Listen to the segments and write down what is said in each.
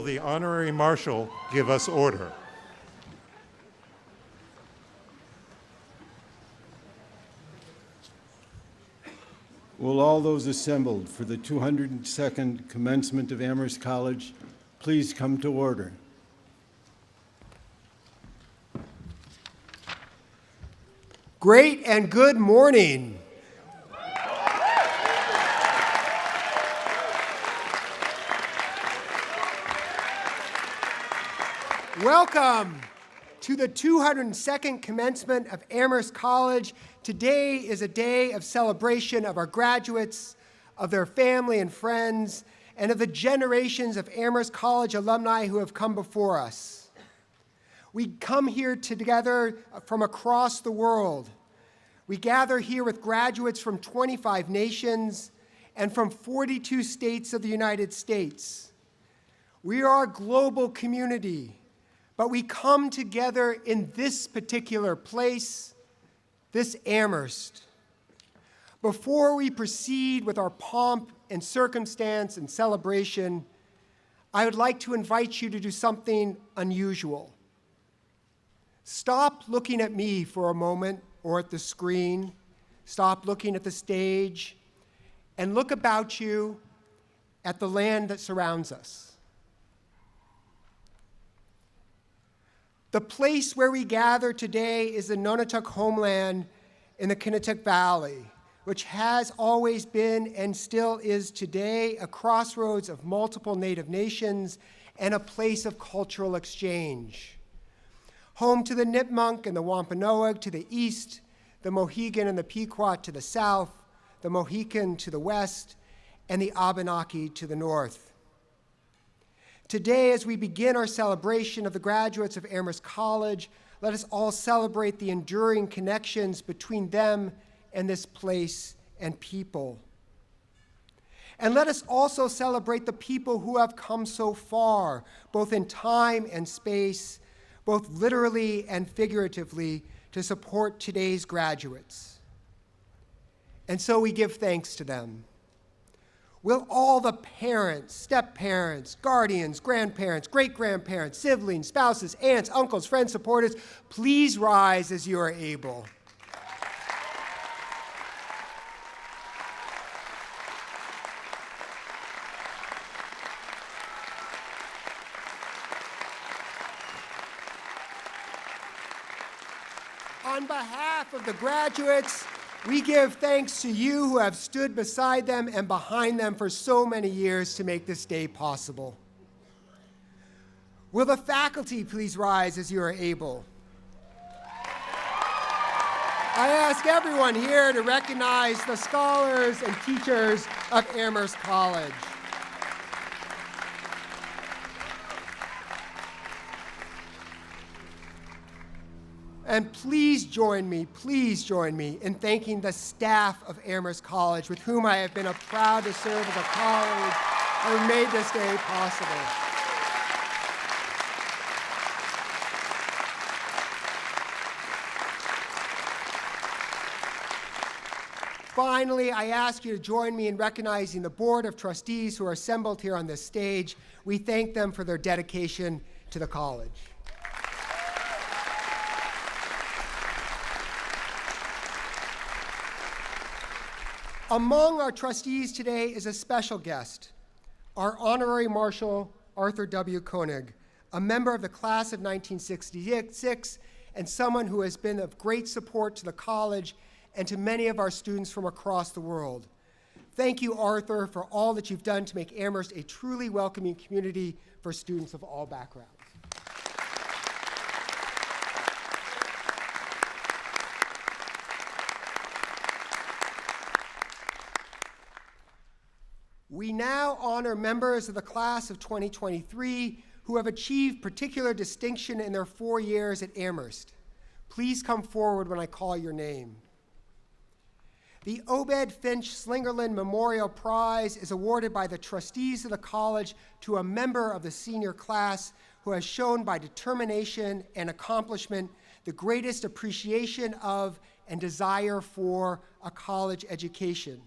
will the Honorary Marshal give us order? Will all those assembled for the 202nd commencement of Amherst College please come to order? Great and good morning. Welcome to the 202nd commencement of Amherst College. Today is a day of celebration of our graduates, of their family and friends, and of the generations of Amherst College alumni who have come before us. We come here together from across the world. We gather here with graduates from 25 nations and from 42 states of the United States. We are a global community, but we come together in this particular place, this Amherst. Before we proceed with our pomp and circumstance and celebration, I would like to invite you to do something unusual. Stop looking at me for a moment or at the screen. Stop looking at the stage and look about you at the land that surrounds us. The place where we gather today is the Nonotuck homeland in the Kinnetuck Valley, which has always been and still is today a crossroads of multiple Native nations and a place of cultural exchange. Home to the Nipmuc and the Wampanoag to the east, the Mohegan and the Pequot to the south, the Mohican to the west, and the Abenaki to the north. Today, as we begin our celebration of the graduates of Amherst College, let us all celebrate the enduring connections between them and this place and people. And let us also celebrate the people who have come so far, both in time and space, both literally and figuratively, to support today's graduates. And so we give thanks to them. Will all the parents, step-parents, guardians, grandparents, great-grandparents, siblings, spouses, aunts, uncles, friends, supporters, please rise as you are able. On behalf of the graduates, we give thanks to you who have stood beside them and behind them for so many years to make this day possible. Will the faculty please rise as you are able? I ask everyone here to recognize the scholars and teachers of Amherst College. And please join me in thanking the staff of Amherst College, with whom I have been proud to serve as a colleague and who made this day possible. Finally, I ask you to join me in recognizing the Board of Trustees who are assembled here on this stage. We thank them for their dedication to the college. Among our trustees today is a special guest, our Honorary Marshal, Arthur W. Koenig, a member of the class of 1966 and someone who has been of great support to the college and to many of our students from across the world. Thank you, Arthur, for all that you've done to make Amherst a truly welcoming community for students of all backgrounds. We now honor members of the class of 2023 who have achieved particular distinction in their 4 years at Amherst. Please come forward when I call your name. The Obed Finch Slingerland Memorial Prize is awarded by the trustees of the college to a member of the senior class who has shown by determination and accomplishment the greatest appreciation of and desire for a college education.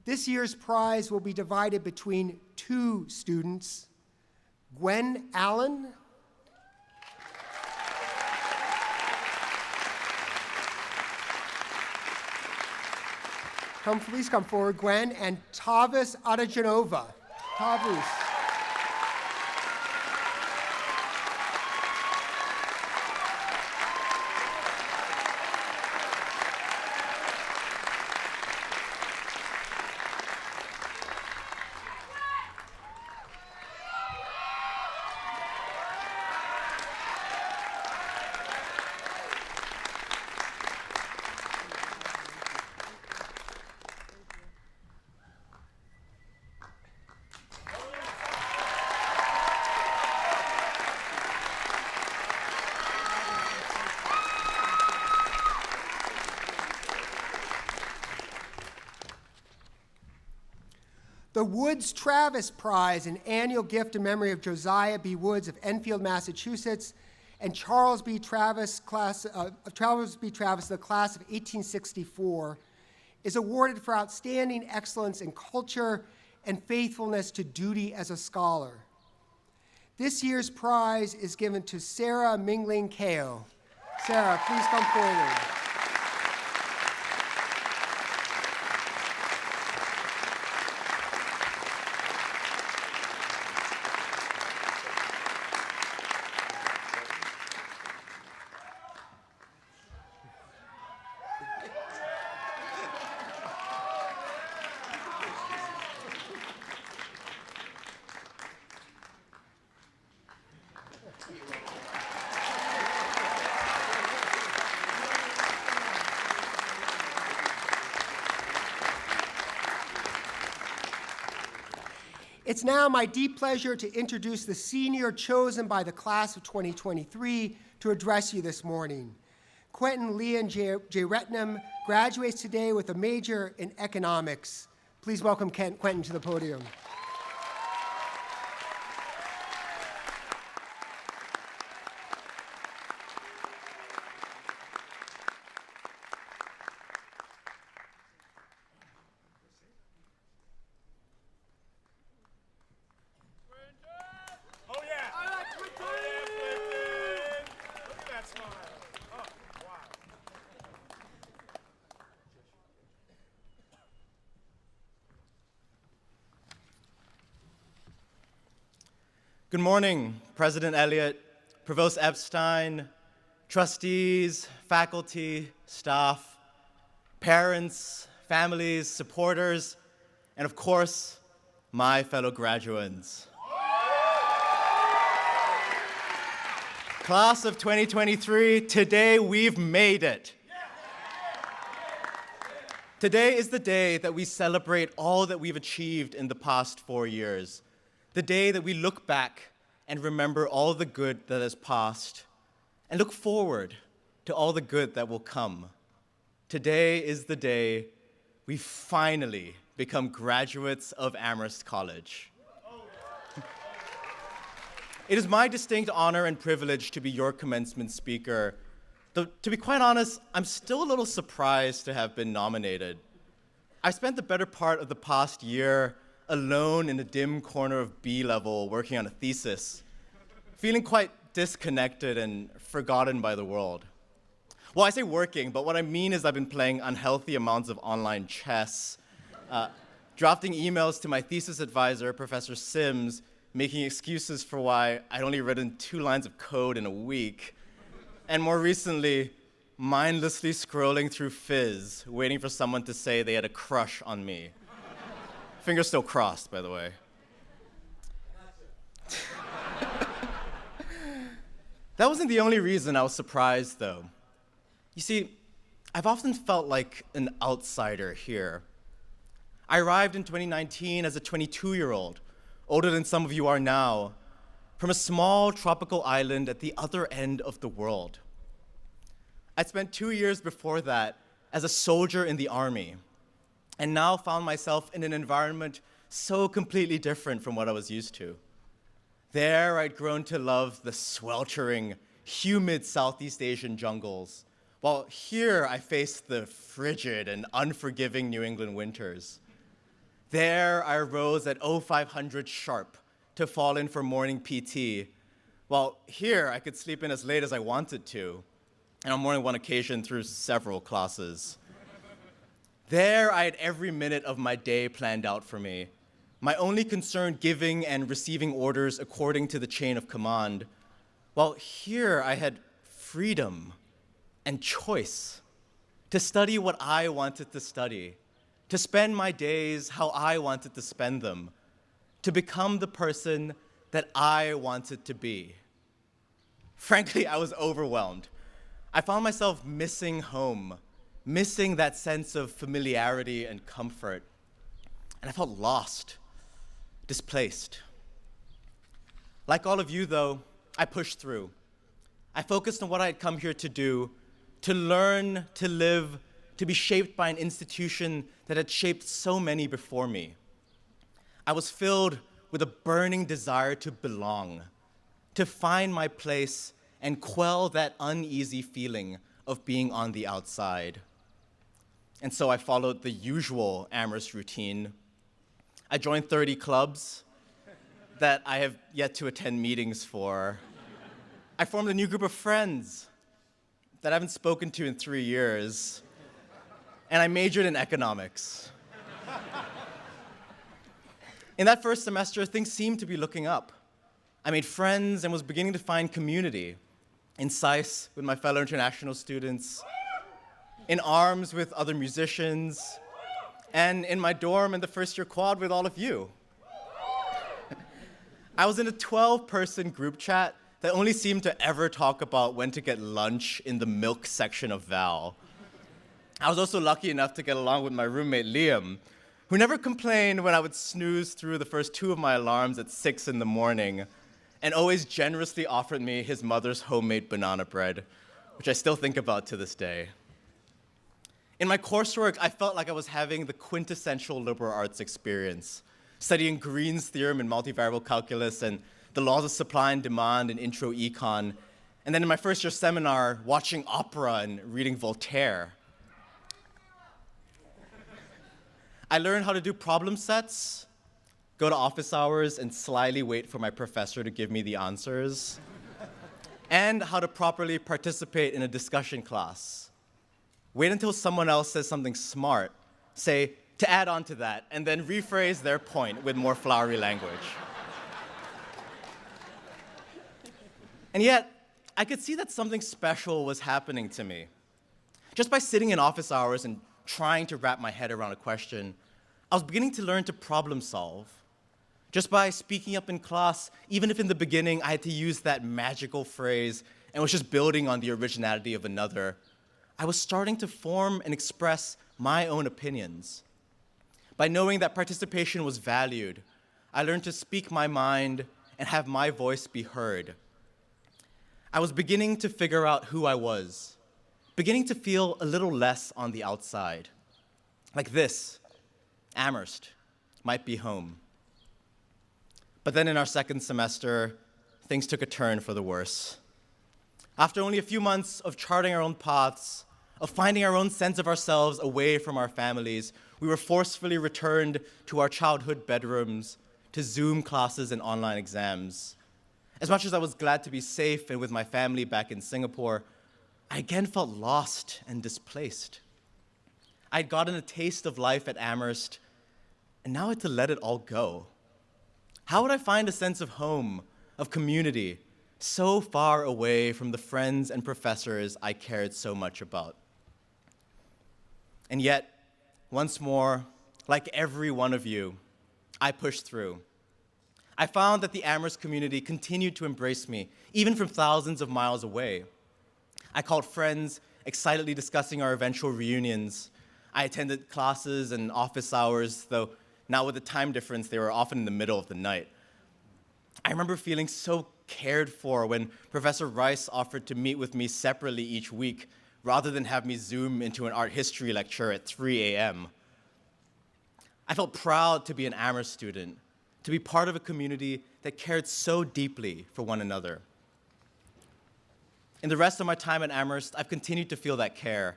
This year's prize will be divided between 2 students, Gwen Allen. Please come forward, Gwen, and Tavis Adajanova. Tavis. The Woods Travis Prize, an annual gift in memory of Josiah B. Woods of Enfield, Massachusetts, and Charles B. Travis, the class of 1864, is awarded for outstanding excellence in culture and faithfulness to duty as a scholar. This year's prize is given to Sarah Mingling Kao. Sarah, please come forward. It's now my deep pleasure to introduce the senior chosen by the class of 2023 to address you this morning. Quentin Liren Jeyaretnam graduates today with a major in economics. Please welcome Quentin to the podium. Good morning, President Elliott, Provost Epstein, trustees, faculty, staff, parents, families, supporters, and of course, my fellow graduates. Class of 2023, today we've made it. Today is the day that we celebrate all that we've achieved in the past 4 years. The day that we look back and remember all the good that has passed and look forward to all the good that will come. Today is the day we finally become graduates of Amherst College. It is my distinct honor and privilege to be your commencement speaker. Though, to be quite honest, I'm still a little surprised to have been nominated. I spent the better part of the past year alone in a dim corner of B level working on a thesis, feeling quite disconnected and forgotten by the world. Well, I say working, but what I mean is I've been playing unhealthy amounts of online chess, drafting emails to my thesis advisor, Professor Sims, making excuses for why I'd only written 2 lines of code in a week, and more recently, mindlessly scrolling through Fizz, waiting for someone to say they had a crush on me. Fingers still crossed, by the way. That wasn't the only reason I was surprised, though. You see, I've often felt like an outsider here. I arrived in 2019 as a 22-year-old, older than some of you are now, from a small tropical island at the other end of the world. I'd spent 2 years before that as a soldier in the army, and now found myself in an environment so completely different from what I was used to. There, I'd grown to love the sweltering, humid Southeast Asian jungles, while here I faced the frigid and unforgiving New England winters. There, I rose at 0500 sharp to fall in for morning PT. While here, I could sleep in as late as I wanted to, and on more than one occasion through several classes. There, I had every minute of my day planned out for me, my only concern giving and receiving orders according to the chain of command. While here, I had freedom and choice to study what I wanted to study, to spend my days how I wanted to spend them, to become the person that I wanted to be. Frankly, I was overwhelmed. I found myself missing home, missing that sense of familiarity and comfort. And I felt lost, displaced. Like all of you, though, I pushed through. I focused on what I had come here to do, to learn, to live, to be shaped by an institution that had shaped so many before me. I was filled with a burning desire to belong, to find my place and quell that uneasy feeling of being on the outside. And so I followed the usual Amherst routine. I joined 30 clubs that I have yet to attend meetings for. I formed a new group of friends that I haven't spoken to in 3 years. And I majored in economics. In that first semester, things seemed to be looking up. I made friends and was beginning to find community in SICE with my fellow international students, in ARMS with other musicians, and in my dorm in the first-year quad with all of you. I was in a 12-person group chat that only seemed to ever talk about when to get lunch in the milk section of Val. I was also lucky enough to get along with my roommate, Liam, who never complained when I would snooze through the first 2 of my alarms at 6 in the morning, and always generously offered me his mother's homemade banana bread, which I still think about to this day. In my coursework, I felt like I was having the quintessential liberal arts experience, studying Green's theorem in multivariable calculus and the laws of supply and demand in intro econ, and then in my first year seminar, watching opera and reading Voltaire. I learned how to do problem sets, go to office hours and slyly wait for my professor to give me the answers, and how to properly participate in a discussion class. Wait until someone else says something smart, say, to add on to that, and then rephrase their point with more flowery language. And yet, I could see that something special was happening to me. Just by sitting in office hours and trying to wrap my head around a question, I was beginning to learn to problem solve. Just by speaking up in class, even if in the beginning I had to use that magical phrase and was just building on the originality of another, I was starting to form and express my own opinions. By knowing that participation was valued, I learned to speak my mind and have my voice be heard. I was beginning to figure out who I was, beginning to feel a little less on the outside. Like this, Amherst might be home. But then in our second semester, things took a turn for the worse. After only a few months of charting our own paths, of finding our own sense of ourselves away from our families, we were forcefully returned to our childhood bedrooms, to Zoom classes and online exams. As much as I was glad to be safe and with my family back in Singapore, I again felt lost and displaced. I had gotten a taste of life at Amherst, and now I had to let it all go. How would I find a sense of home, of community, so far away from the friends and professors I cared so much about? And yet, once more, like every one of you, I pushed through. I found that the Amherst community continued to embrace me, even from thousands of miles away. I called friends, excitedly discussing our eventual reunions. I attended classes and office hours, though now with the time difference, they were often in the middle of the night. I remember feeling so cared for when Professor Rice offered to meet with me separately each week, rather than have me Zoom into an art history lecture at 3 a.m. I felt proud to be an Amherst student, to be part of a community that cared so deeply for one another. In the rest of my time at Amherst, I've continued to feel that care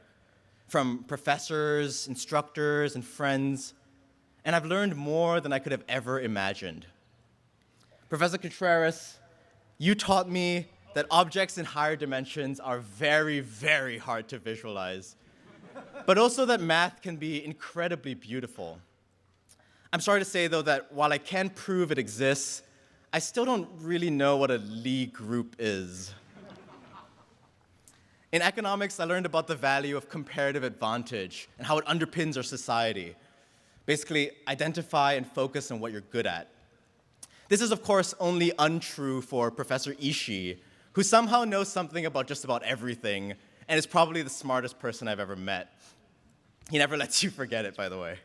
from professors, instructors, and friends, and I've learned more than I could have ever imagined. Professor Contreras, you taught me that objects in higher dimensions are very, very hard to visualize, but also that math can be incredibly beautiful. I'm sorry to say, though, that while I can prove it exists, I still don't really know what a Lie group is. In economics, I learned about the value of comparative advantage and how it underpins our society. Basically, identify and focus on what you're good at. This is, of course, only untrue for Professor Ishii, who somehow knows something about just about everything and is probably the smartest person I've ever met. He never lets you forget it, by the way.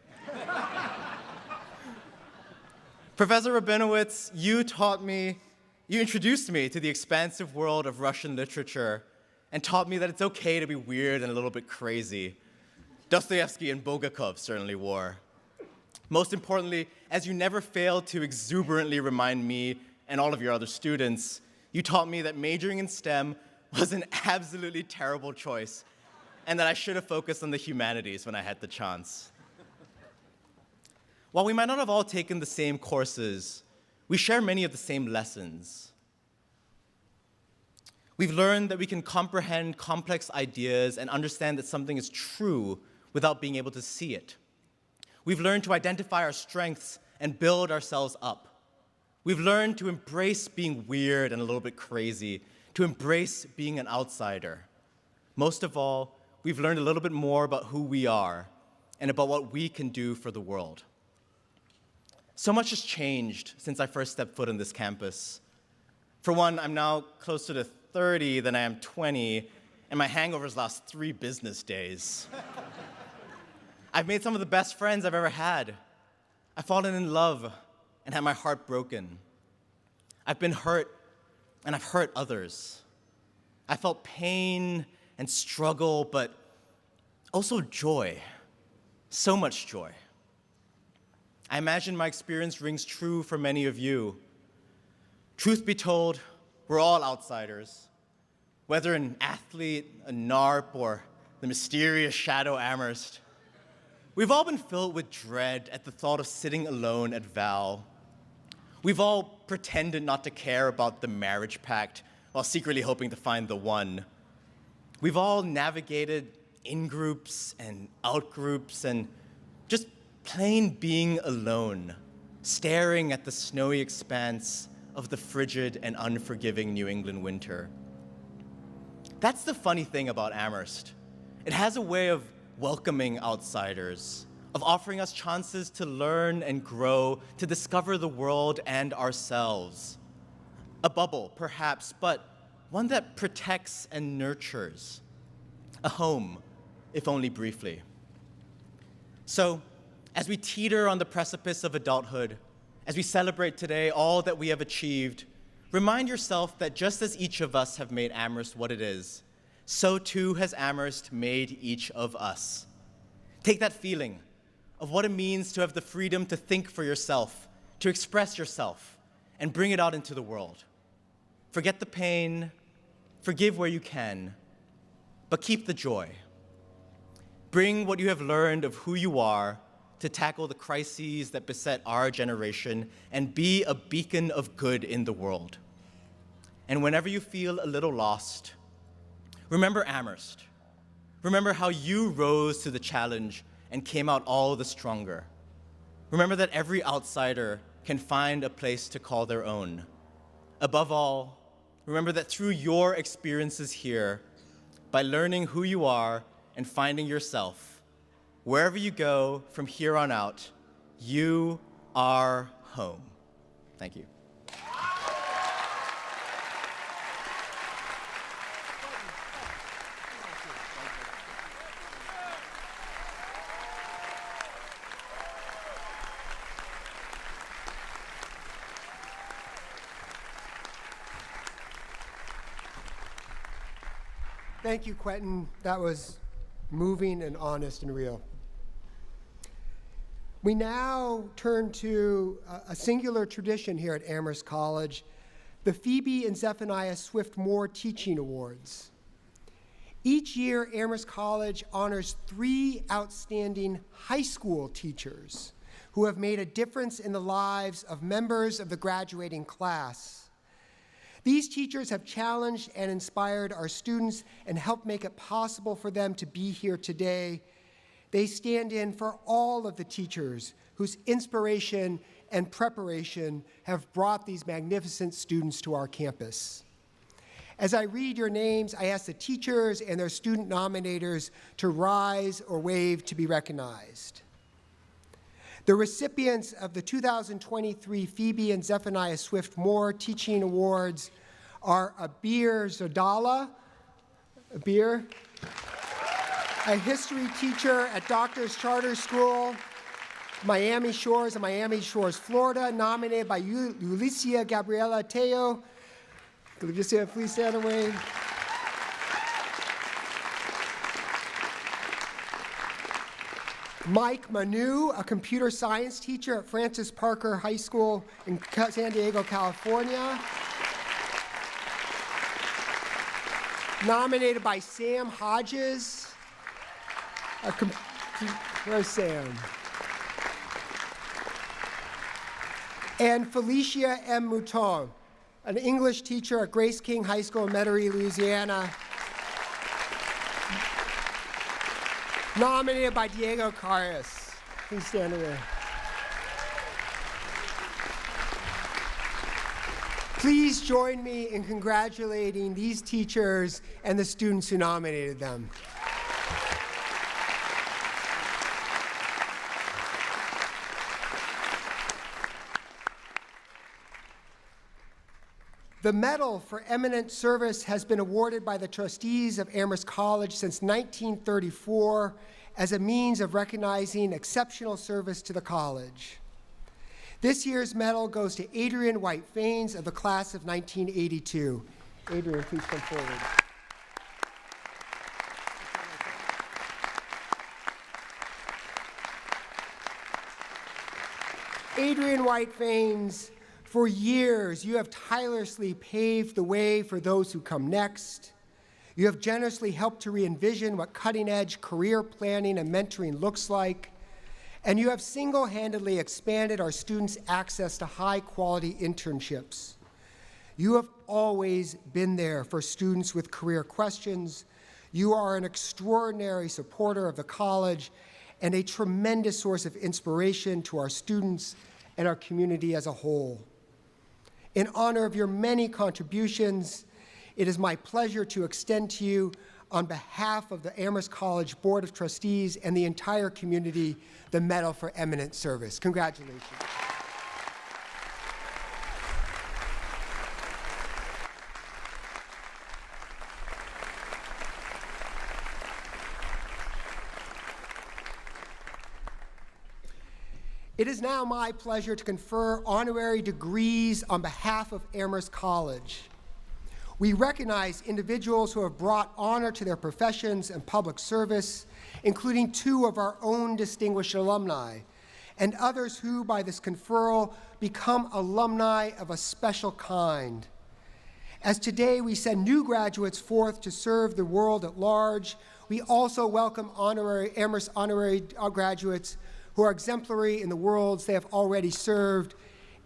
Professor Rabinowitz, you introduced me to the expansive world of Russian literature and taught me that it's okay to be weird and a little bit crazy. Dostoevsky and Bulgakov certainly were. Most importantly, as you never failed to exuberantly remind me and all of your other students, you taught me that majoring in STEM was an absolutely terrible choice and that I should have focused on the humanities when I had the chance. While we might not have all taken the same courses, we share many of the same lessons. We've learned that we can comprehend complex ideas and understand that something is true without being able to see it. We've learned to identify our strengths and build ourselves up. We've learned to embrace being weird and a little bit crazy, to embrace being an outsider. Most of all, we've learned a little bit more about who we are and about what we can do for the world. So much has changed since I first stepped foot on this campus. For one, I'm now closer to 30 than I am 20, and my hangovers last 3 business days. I've made some of the best friends I've ever had. I've fallen in love and had my heart broken. I've been hurt, and I've hurt others. I felt pain and struggle, but also joy. So much joy. I imagine my experience rings true for many of you. Truth be told, we're all outsiders. Whether an athlete, a NARP, or the mysterious Shadow Amherst, we've all been filled with dread at the thought of sitting alone at Val. We've all pretended not to care about the marriage pact while secretly hoping to find the one. We've all navigated in-groups and out-groups and just plain being alone, staring at the snowy expanse of the frigid and unforgiving New England winter. That's the funny thing about Amherst. It has a way of welcoming outsiders, of offering us chances to learn and grow, to discover the world and ourselves. A bubble, perhaps, but one that protects and nurtures. A home, if only briefly. So, as we teeter on the precipice of adulthood, as we celebrate today all that we have achieved, remind yourself that just as each of us have made Amherst what it is, so too has Amherst made each of us. Take that feeling of what it means to have the freedom to think for yourself, to express yourself, and bring it out into the world. Forget the pain, forgive where you can, but keep the joy. Bring what you have learned of who you are to tackle the crises that beset our generation and be a beacon of good in the world. And whenever you feel a little lost, remember Amherst. Remember how you rose to the challenge and came out all the stronger. Remember that every outsider can find a place to call their own. Above all, remember that through your experiences here, by learning who you are and finding yourself, wherever you go from here on out, you are home. Thank you. Thank you, Quentin. That was moving and honest and real. We now turn to a singular tradition here at Amherst College, the Phoebe and Zephaniah Swift-Moore Teaching Awards. Each year, Amherst College honors 3 outstanding high school teachers who have made a difference in the lives of members of the graduating class. These teachers have challenged and inspired our students and helped make it possible for them to be here today. They stand in for all of the teachers whose inspiration and preparation have brought these magnificent students to our campus. As I read your names, I ask the teachers and their student nominators to rise or wave to be recognized. The recipients of the 2023 Phoebe and Zephaniah Swift Moore Teaching Awards are Abir Zardala, a history teacher at Doctors Charter School, Miami Shores, Florida, nominated by Ulicia Gabriela Teo. Could you just please stand away? Mike Manu, a computer science teacher at Francis Parker High School in San Diego, California. Nominated by Sam Hodges. Where's Sam? And Felicia M. Mouton, an English teacher at Grace King High School in Metairie, Louisiana. Nominated by Diego Caris. Please stand away. Please join me in congratulating these teachers and the students who nominated them. The Medal for Eminent Service has been awarded by the trustees of Amherst College since 1934 as a means of recognizing exceptional service to the college. This year's medal goes to Adrian White Faines of the class of 1982. Adrian, please come forward. Adrian White Faines, for years, you have tirelessly paved the way for those who come next. You have generously helped to re-envision what cutting-edge career planning and mentoring looks like. And you have single-handedly expanded our students' access to high-quality internships. You have always been there for students with career questions. You are an extraordinary supporter of the college and a tremendous source of inspiration to our students and our community as a whole. In honor of your many contributions, it is my pleasure to extend to you, on behalf of the Amherst College Board of Trustees and the entire community, the Medal for Eminent Service. Congratulations. It is now my pleasure to confer honorary degrees on behalf of Amherst College. We recognize individuals who have brought honor to their professions and public service, including 2 of our own distinguished alumni, and others who, by this conferral, become alumni of a special kind. As today we send new graduates forth to serve the world at large, we also welcome Amherst honorary graduates who are exemplary in the worlds they have already served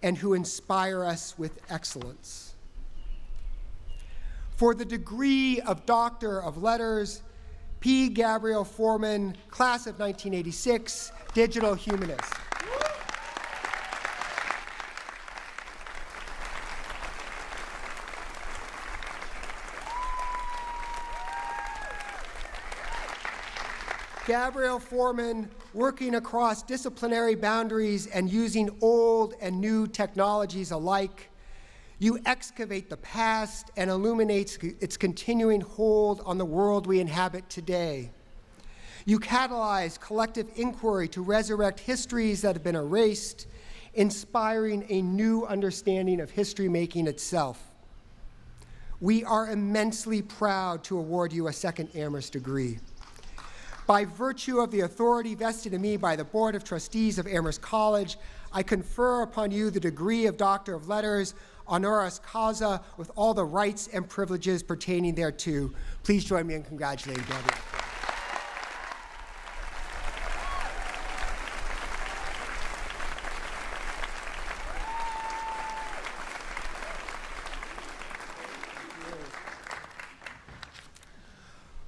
and who inspire us with excellence. For the degree of Doctor of Letters, P. Gabriel Foreman, class of 1986, Digital Humanist. Gabriel Foreman, working across disciplinary boundaries and using old and new technologies alike, you excavate the past and illuminate its continuing hold on the world we inhabit today. You catalyze collective inquiry to resurrect histories that have been erased, inspiring a new understanding of history-making itself. We are immensely proud to award you a second Amherst degree. By virtue of the authority vested in me by the Board of Trustees of Amherst College, I confer upon you the degree of Doctor of Letters, honoris causa, with all the rights and privileges pertaining thereto. Please join me in congratulating Gabriel.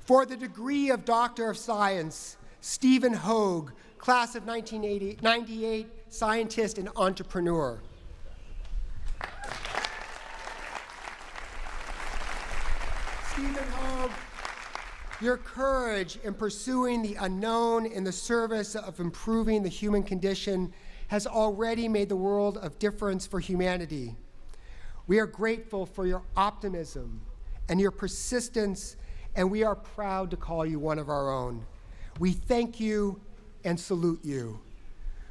For the degree of Doctor of Science, Stephen Hoag, class of 1998, scientist and entrepreneur. Stephen Hoag, your courage in pursuing the unknown in the service of improving the human condition has already made the world of difference for humanity. We are grateful for your optimism and your persistence, and we are proud to call you one of our own. We thank you and salute you.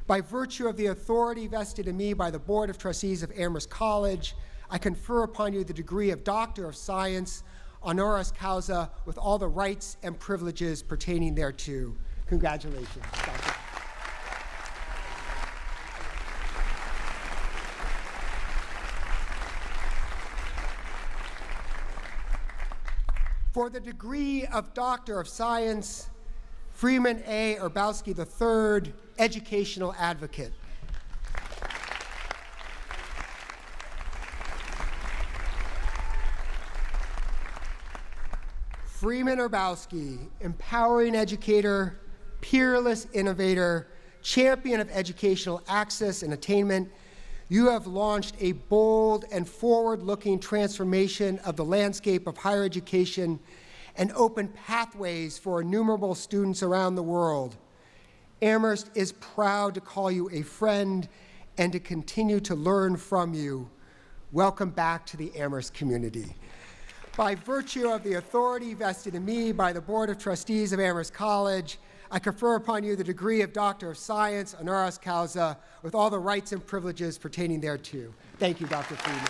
By virtue of the authority vested in me by the Board of Trustees of Amherst College, I confer upon you the degree of Doctor of Science, honoris causa, with all the rights and privileges pertaining thereto. Congratulations, Dr. For the degree of Doctor of Science, Freeman A. Urbowski III, Educational Advocate. Freeman Urbowski, empowering educator, peerless innovator, champion of educational access and attainment, you have launched a bold and forward-looking transformation of the landscape of higher education and opened pathways for innumerable students around the world. Amherst is proud to call you a friend and to continue to learn from you. Welcome back to the Amherst community. By virtue of the authority vested in me by the Board of Trustees of Amherst College, I confer upon you the degree of Doctor of Science, honoris causa, with all the rights and privileges pertaining thereto. Thank you, Dr. Freeman.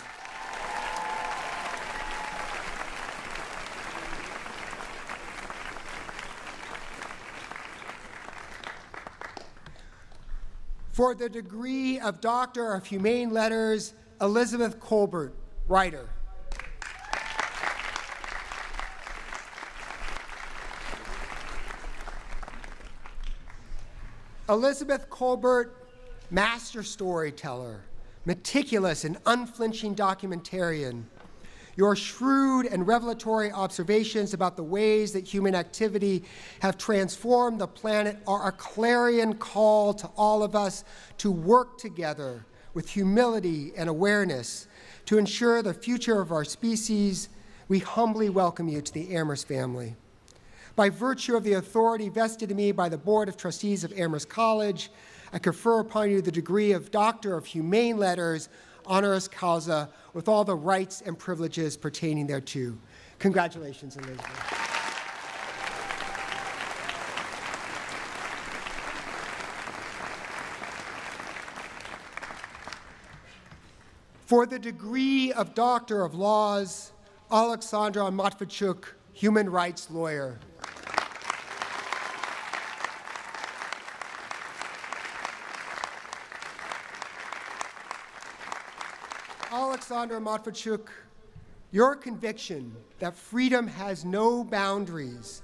For the degree of Doctor of Humane Letters, Elizabeth Colbert, writer. Elizabeth Colbert, master storyteller, meticulous and unflinching documentarian. Your shrewd and revelatory observations about the ways that human activity have transformed the planet are a clarion call to all of us to work together with humility and awareness to ensure the future of our species. We humbly welcome you to the Amherst family. By virtue of the authority vested in me by the Board of Trustees of Amherst College, I confer upon you the degree of Doctor of Humane Letters, honoris causa, with all the rights and privileges pertaining thereto. Congratulations, Elizabeth. For the degree of Doctor of Laws, Alexandra Matvichuk, human rights lawyer. Alexandra Matvichuk, your conviction that freedom has no boundaries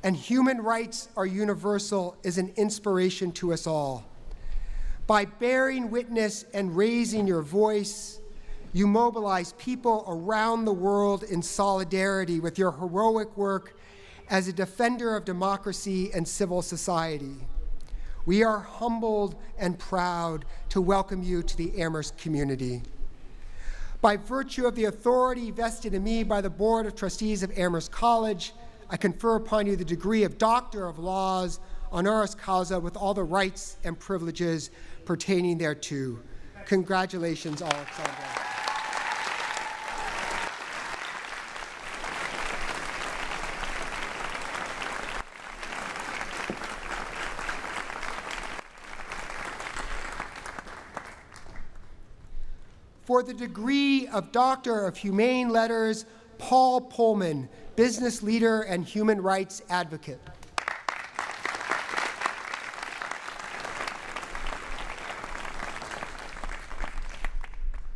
and human rights are universal is an inspiration to us all. By bearing witness and raising your voice, you mobilize people around the world in solidarity with your heroic work as a defender of democracy and civil society. We are humbled and proud to welcome you to the Amherst community. By virtue of the authority vested in me by the Board of Trustees of Amherst College, I confer upon you the degree of Doctor of Laws, honoris causa, with all the rights and privileges pertaining thereto. Congratulations, Alexandra. For the degree of Doctor of Humane Letters, Paul Pullman, business leader and human rights advocate.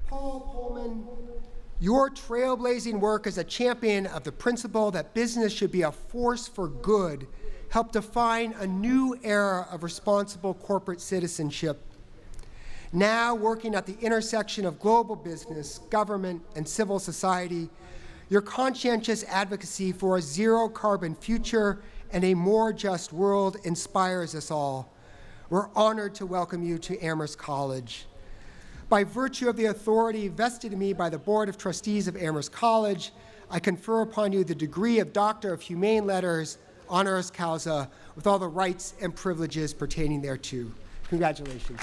Paul Pullman, your trailblazing work as a champion of the principle that business should be a force for good helped define a new era of responsible corporate citizenship. Now working at the intersection of global business, government, and civil society, Your conscientious advocacy for a zero-carbon future and a more just world inspires us all. We're honored to welcome you to Amherst College. By virtue of the authority vested in me by the Board of Trustees of Amherst College, I confer upon you the degree of Doctor of Humane Letters, honoris causa, with all the rights and privileges pertaining thereto. Congratulations.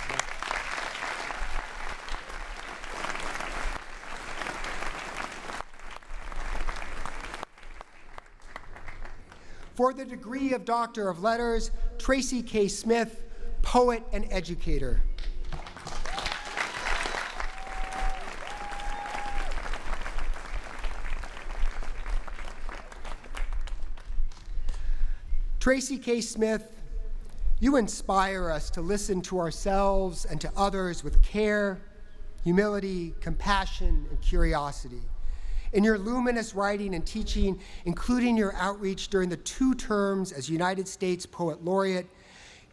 For the degree of Doctor of Letters, Tracy K. Smith, poet and educator. Tracy K. Smith, you inspire us to listen to ourselves and to others with care, humility, compassion, and curiosity. In your luminous writing and teaching, including your outreach during the 2 terms as United States Poet Laureate,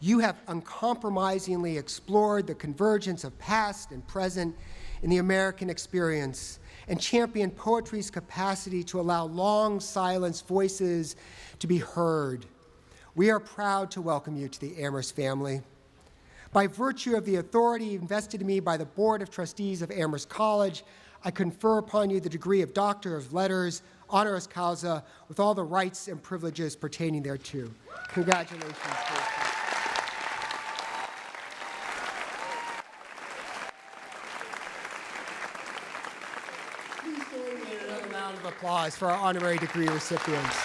you have uncompromisingly explored the convergence of past and present in the American experience and championed poetry's capacity to allow long silenced voices to be heard. We are proud to welcome you to the Amherst family. By virtue of the authority invested in me by the Board of Trustees of Amherst College, I confer upon you the degree of Doctor of Letters, honoris causa, with all the rights and privileges pertaining thereto. Congratulations. Please join me in another round of applause for our honorary degree recipients.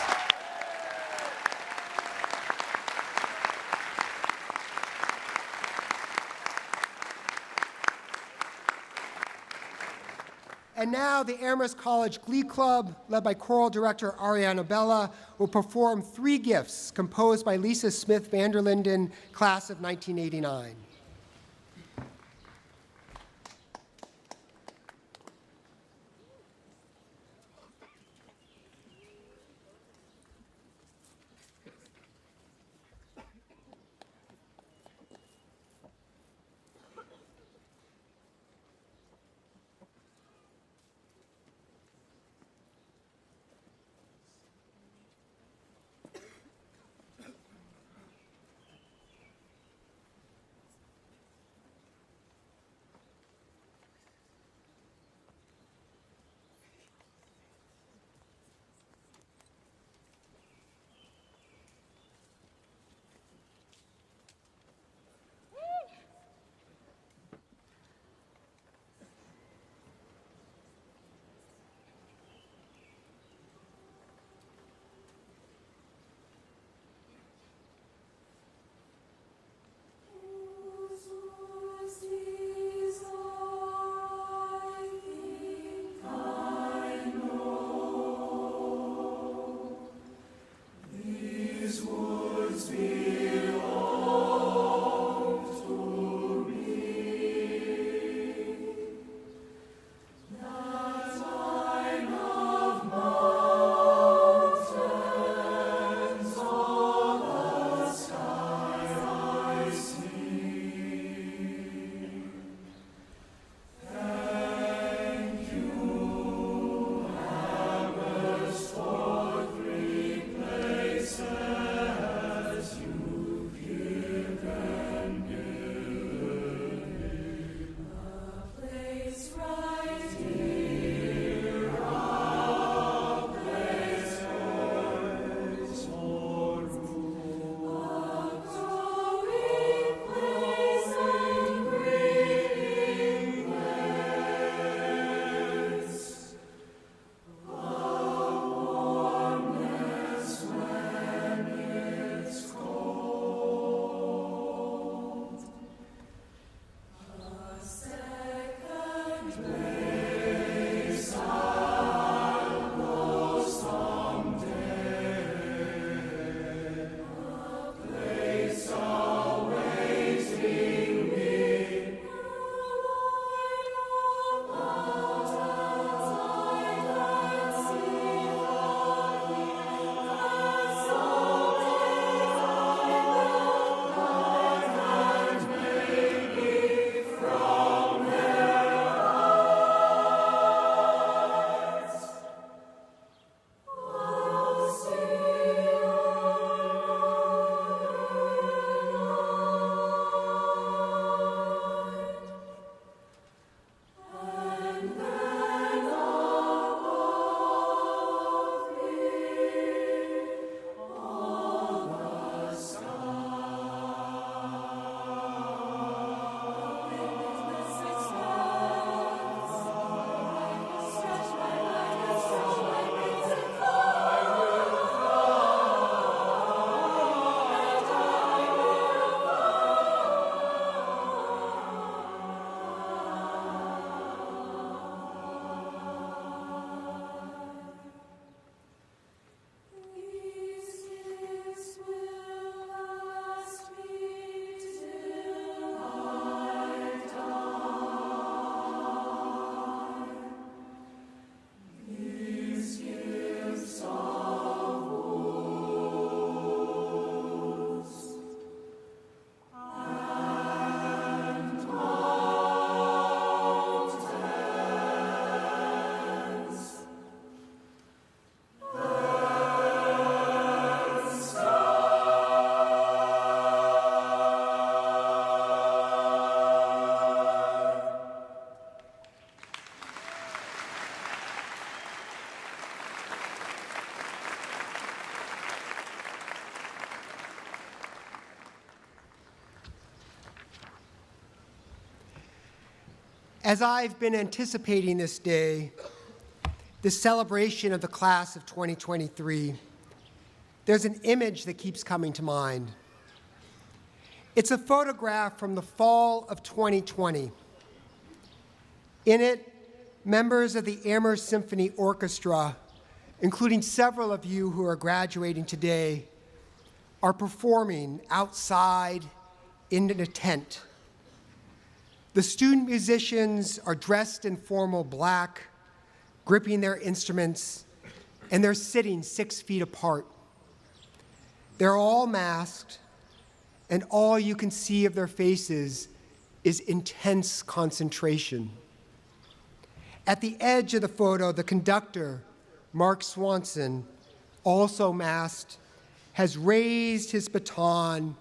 And now the Amherst College Glee Club, led by choral director Ariana Bella, will perform 3 gifts composed by Lisa Smith Vanderlinden, class of 1989. As I've been anticipating this day, this celebration of the class of 2023, there's an image that keeps coming to mind. It's a photograph from the fall of 2020. In it, members of the Amherst Symphony Orchestra, including several of you who are graduating today, are performing outside in a tent. The student musicians are dressed in formal black, gripping their instruments, and they're sitting 6 feet apart. They're all masked, and all you can see of their faces is intense concentration. At the edge of the photo, the conductor, Mark Swanson, also masked, has raised his baton,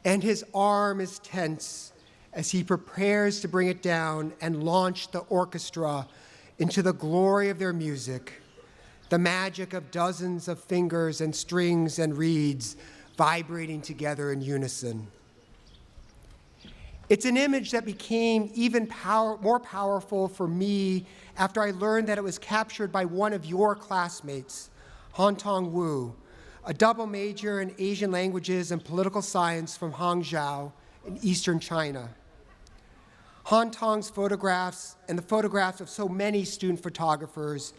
and his arm is tense as he prepares to bring it down and launch the orchestra into the glory of their music, the magic of dozens of fingers and strings and reeds vibrating together in unison. It's an image that became even more powerful for me after I learned that it was captured by one of your classmates, Hantong Wu, a double major in Asian languages and political science from Hangzhou in eastern China. Hantong's photographs and the photographs of so many student photographers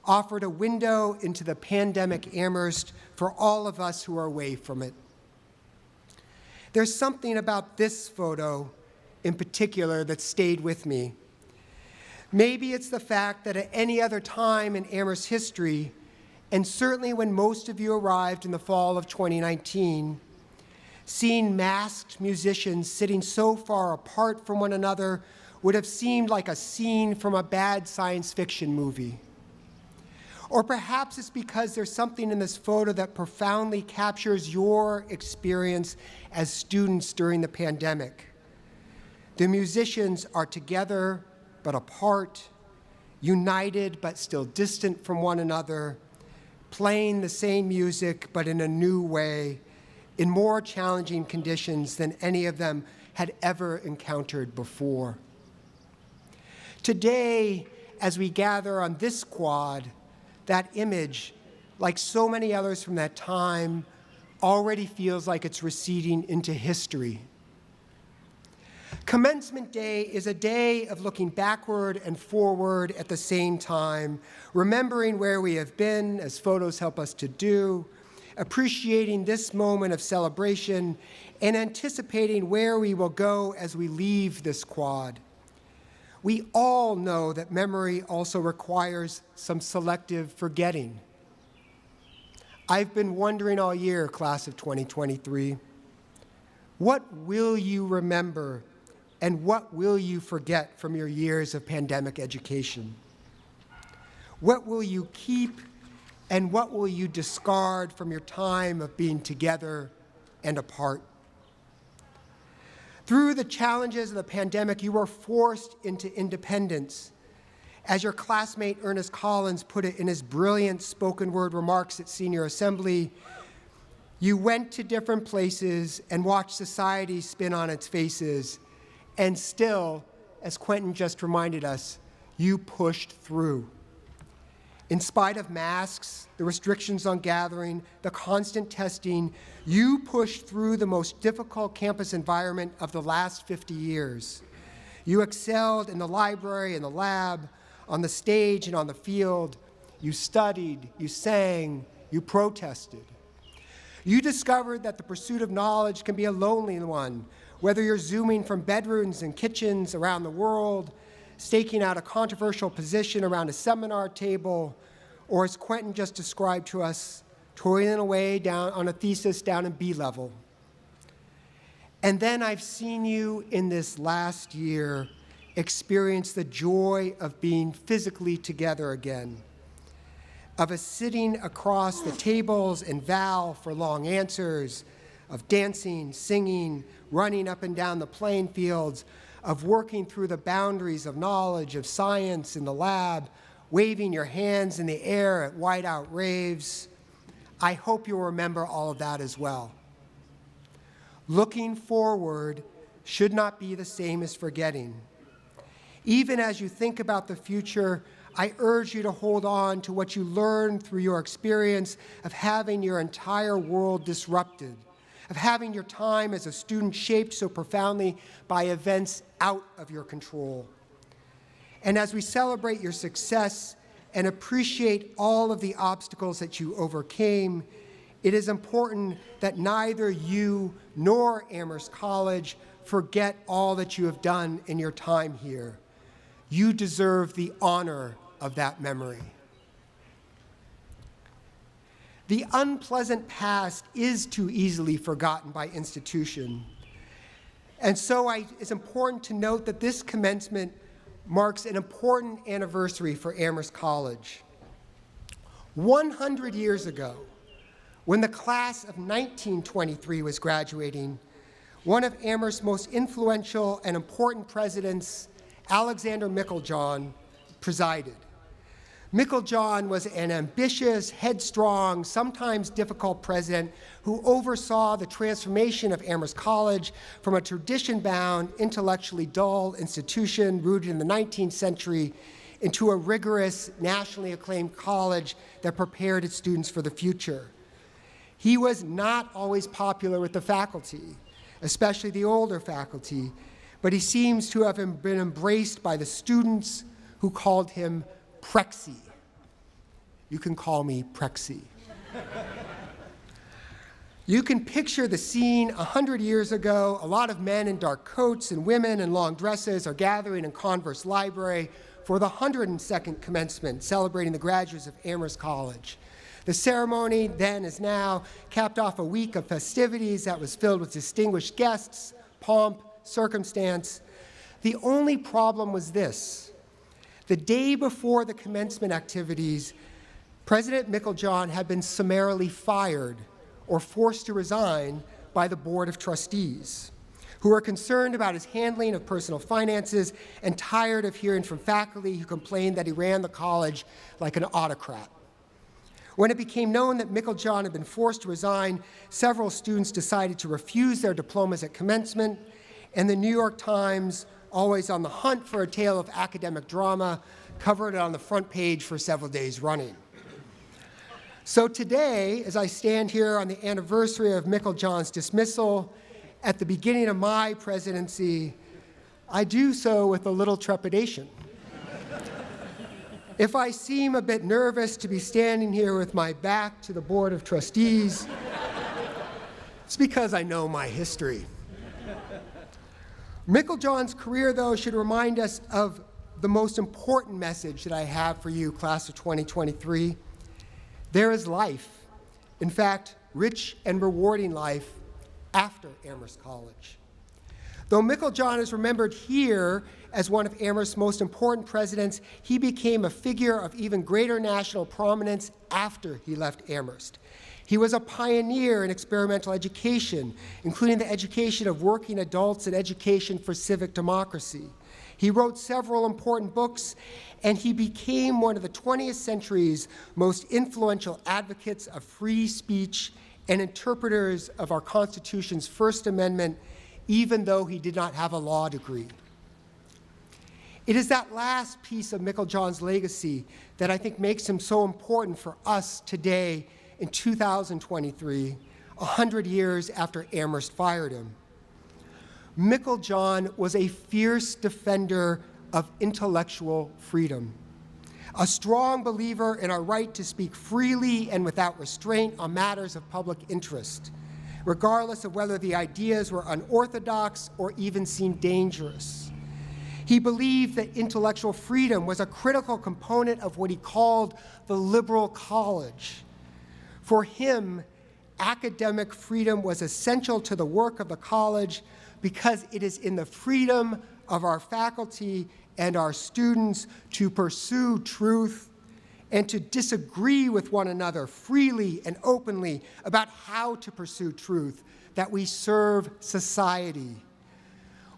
offered a window into the pandemic Amherst for all of us who are away from it. There's something about this photo in particular that stayed with me. Maybe it's the fact that at any other time in Amherst history, and certainly when most of you arrived in the fall of 2019, seeing masked musicians sitting so far apart from one another would have seemed like a scene from a bad science fiction movie. Or perhaps it's because there's something in this photo that profoundly captures your experience as students during the pandemic. The musicians are together but apart, united but still distant from one another, playing the same music but in a new way, in more challenging conditions than any of them had ever encountered before. Today, as we gather on this quad, that image, like so many others from that time, already feels like it's receding into history. Commencement Day is a day of looking backward and forward at the same time, remembering where we have been, as photos help us to do, appreciating this moment of celebration, and anticipating where we will go as we leave this quad. We all know that memory also requires some selective forgetting. I've been wondering all year, class of 2023, what will you remember and what will you forget from your years of pandemic education? What will you keep and what will you discard from your time of being together and apart? Through the challenges of the pandemic, you were forced into independence. As your classmate Ernest Collins put it in his brilliant spoken word remarks at Senior Assembly, you went to different places and watched society spin on its faces, and still, as Quentin just reminded us, you pushed through. In spite of masks, the restrictions on gathering, the constant testing, you pushed through the most difficult campus environment of the last 50 years. You excelled in the library, in the lab, on the stage, and on the field. You studied, you sang, you protested. You discovered that the pursuit of knowledge can be a lonely one, whether you're zooming from bedrooms and kitchens around the world, staking out a controversial position around a seminar table, or as Quentin just described to us, toiling away down on a thesis down in B level. And then I've seen you in this last year experience the joy of being physically together again, of us sitting across the tables in Val for long answers, of dancing, singing, running up and down the playing fields, of working through the boundaries of knowledge, of science in the lab, waving your hands in the air at whiteout raves. I hope you'll remember all of that as well. Looking forward should not be the same as forgetting. Even as you think about the future, I urge you to hold on to what you learned through your experience of having your entire world disrupted, of having your time as a student shaped so profoundly by events out of your control. And as we celebrate your success and appreciate all of the obstacles that you overcame, it is important that neither you nor Amherst College forget all that you have done in your time here. You deserve the honor of that memory. The unpleasant past is too easily forgotten by institution. And so it's important to note that this commencement marks an important anniversary for Amherst College. 100 years ago, when the class of 1923 was graduating, one of Amherst's most influential and important presidents, Alexander Meiklejohn, presided. Meiklejohn was an ambitious, headstrong, sometimes difficult president who oversaw the transformation of Amherst College from a tradition-bound, intellectually dull institution rooted in the 19th century into a rigorous, nationally acclaimed college that prepared its students for the future. He was not always popular with the faculty, especially the older faculty, but he seems to have been embraced by the students who called him Prexy. You can call me Prexy. You can picture the scene 100 years ago. A lot of men in dark coats and women in long dresses are gathering in Converse Library for the 102nd commencement, celebrating the graduates of Amherst College. The ceremony, then as now, capped off a week of festivities that was filled with distinguished guests, pomp, circumstance. The only problem was this. The day before the commencement activities, President Meiklejohn had been summarily fired or forced to resign by the Board of Trustees, who were concerned about his handling of personal finances and tired of hearing from faculty who complained that he ran the college like an autocrat. When it became known that Meiklejohn had been forced to resign, several students decided to refuse their diplomas at commencement, and the New York Times, always on the hunt for a tale of academic drama, covered it on the front page for several days running. So today, as I stand here on the anniversary of Meiklejohn's dismissal, at the beginning of my presidency, I do so with a little trepidation. If I seem a bit nervous to be standing here with my back to the Board of Trustees, it's because I know my history. Meiklejohn's career, though, should remind us of the most important message that I have for you, class of 2023. There is life, in fact, rich and rewarding life, after Amherst College. Though Meiklejohn is remembered here as one of Amherst's most important presidents, he became a figure of even greater national prominence after he left Amherst. He was a pioneer in experimental education, including the education of working adults and education for civic democracy. He wrote several important books, and he became one of the 20th century's most influential advocates of free speech and interpreters of our Constitution's First Amendment, even though he did not have a law degree. It is that last piece of Meiklejohn's legacy that I think makes him so important for us today in 2023, 100 years after Amherst fired him. Meiklejohn was a fierce defender of intellectual freedom, a strong believer in our right to speak freely and without restraint on matters of public interest, regardless of whether the ideas were unorthodox or even seemed dangerous. He believed that intellectual freedom was a critical component of what he called the liberal college. For him, academic freedom was essential to the work of the college because it is in the freedom of our faculty and our students to pursue truth and to disagree with one another freely and openly about how to pursue truth that we serve society.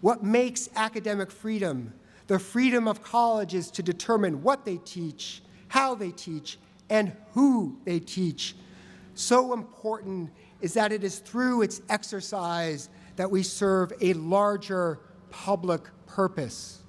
What makes academic freedom, the freedom of colleges to determine what they teach, how they teach, and who they teach, so important is that it is through its exercise that we serve a larger public purpose.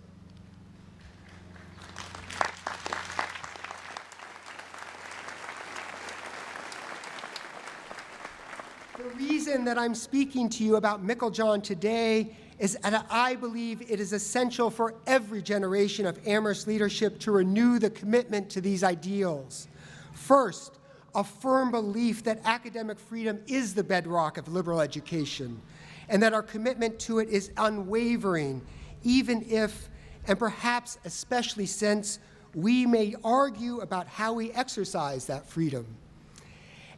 The reason that I'm speaking to you about Meiklejohn today is that I believe it is essential for every generation of Amherst leadership to renew the commitment to these ideals. First, a firm belief that academic freedom is the bedrock of liberal education, and that our commitment to it is unwavering, even if, and perhaps especially since, we may argue about how we exercise that freedom.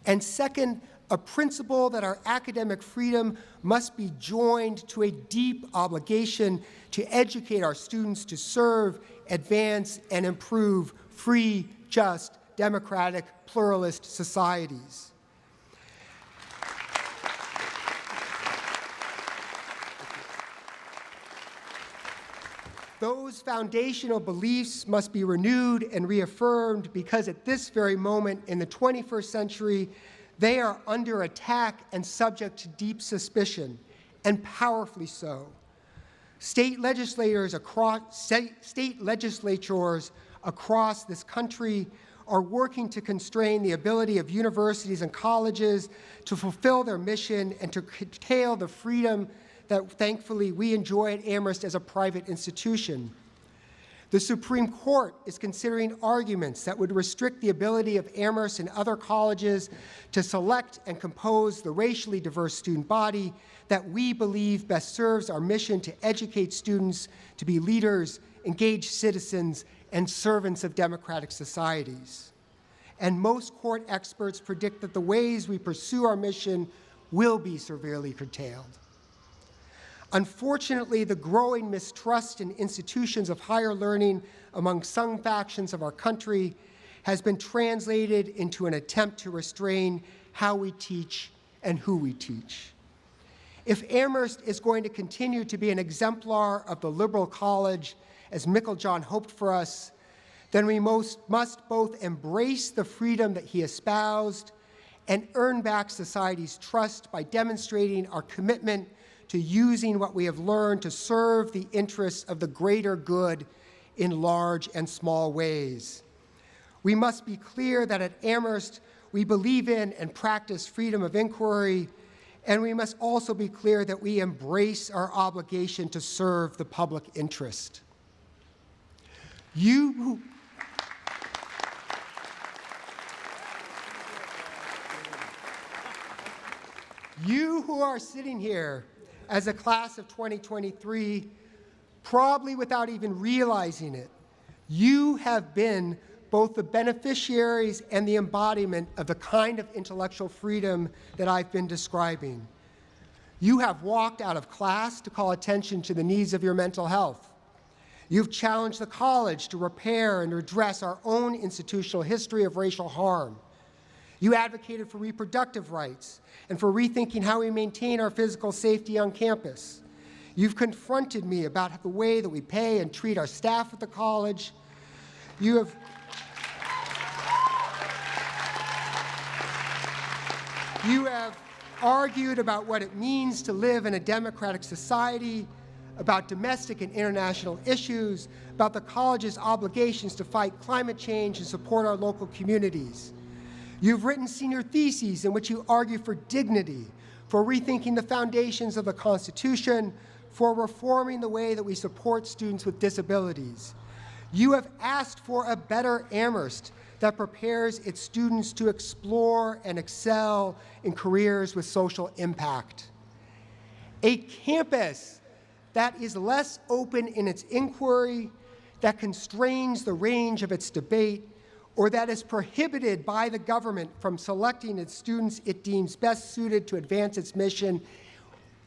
And second, a principle that our academic freedom must be joined to a deep obligation to educate our students to serve, advance, and improve free, just, democratic, pluralist societies. Those foundational beliefs must be renewed and reaffirmed because at this very moment in the 21st century, they are under attack and subject to deep suspicion, and powerfully so. State legislatures across this country are working to constrain the ability of universities and colleges to fulfill their mission and to curtail the freedom that thankfully we enjoy at Amherst as a private institution. The Supreme Court is considering arguments that would restrict the ability of Amherst and other colleges to select and compose the racially diverse student body that we believe best serves our mission to educate students to be leaders, engaged citizens, and servants of democratic societies. And most court experts predict that the ways we pursue our mission will be severely curtailed. Unfortunately, the growing mistrust in institutions of higher learning among some factions of our country has been translated into an attempt to restrain how we teach and who we teach. If Amherst is going to continue to be an exemplar of the liberal college, as Meiklejohn hoped for us, then we must both embrace the freedom that he espoused and earn back society's trust by demonstrating our commitment to using what we have learned to serve the interests of the greater good in large and small ways. We must be clear that at Amherst, we believe in and practice freedom of inquiry, and we must also be clear that we embrace our obligation to serve the public interest. You who are sitting here as a class of 2023, probably without even realizing it, you have been both the beneficiaries and the embodiment of the kind of intellectual freedom that I've been describing. You have walked out of class to call attention to the needs of your mental health. You've challenged the college to repair and redress our own institutional history of racial harm. You advocated for reproductive rights and for rethinking how we maintain our physical safety on campus. You've confronted me about the way that we pay and treat our staff at the college. You have argued about what it means to live in a democratic society, about domestic and international issues, about the college's obligations to fight climate change and support our local communities. You've written senior theses in which you argue for dignity, for rethinking the foundations of the Constitution, for reforming the way that we support students with disabilities. You have asked for a better Amherst that prepares its students to explore and excel in careers with social impact. A campus that is less open in its inquiry, that constrains the range of its debate, or that is prohibited by the government from selecting its students it deems best suited to advance its mission,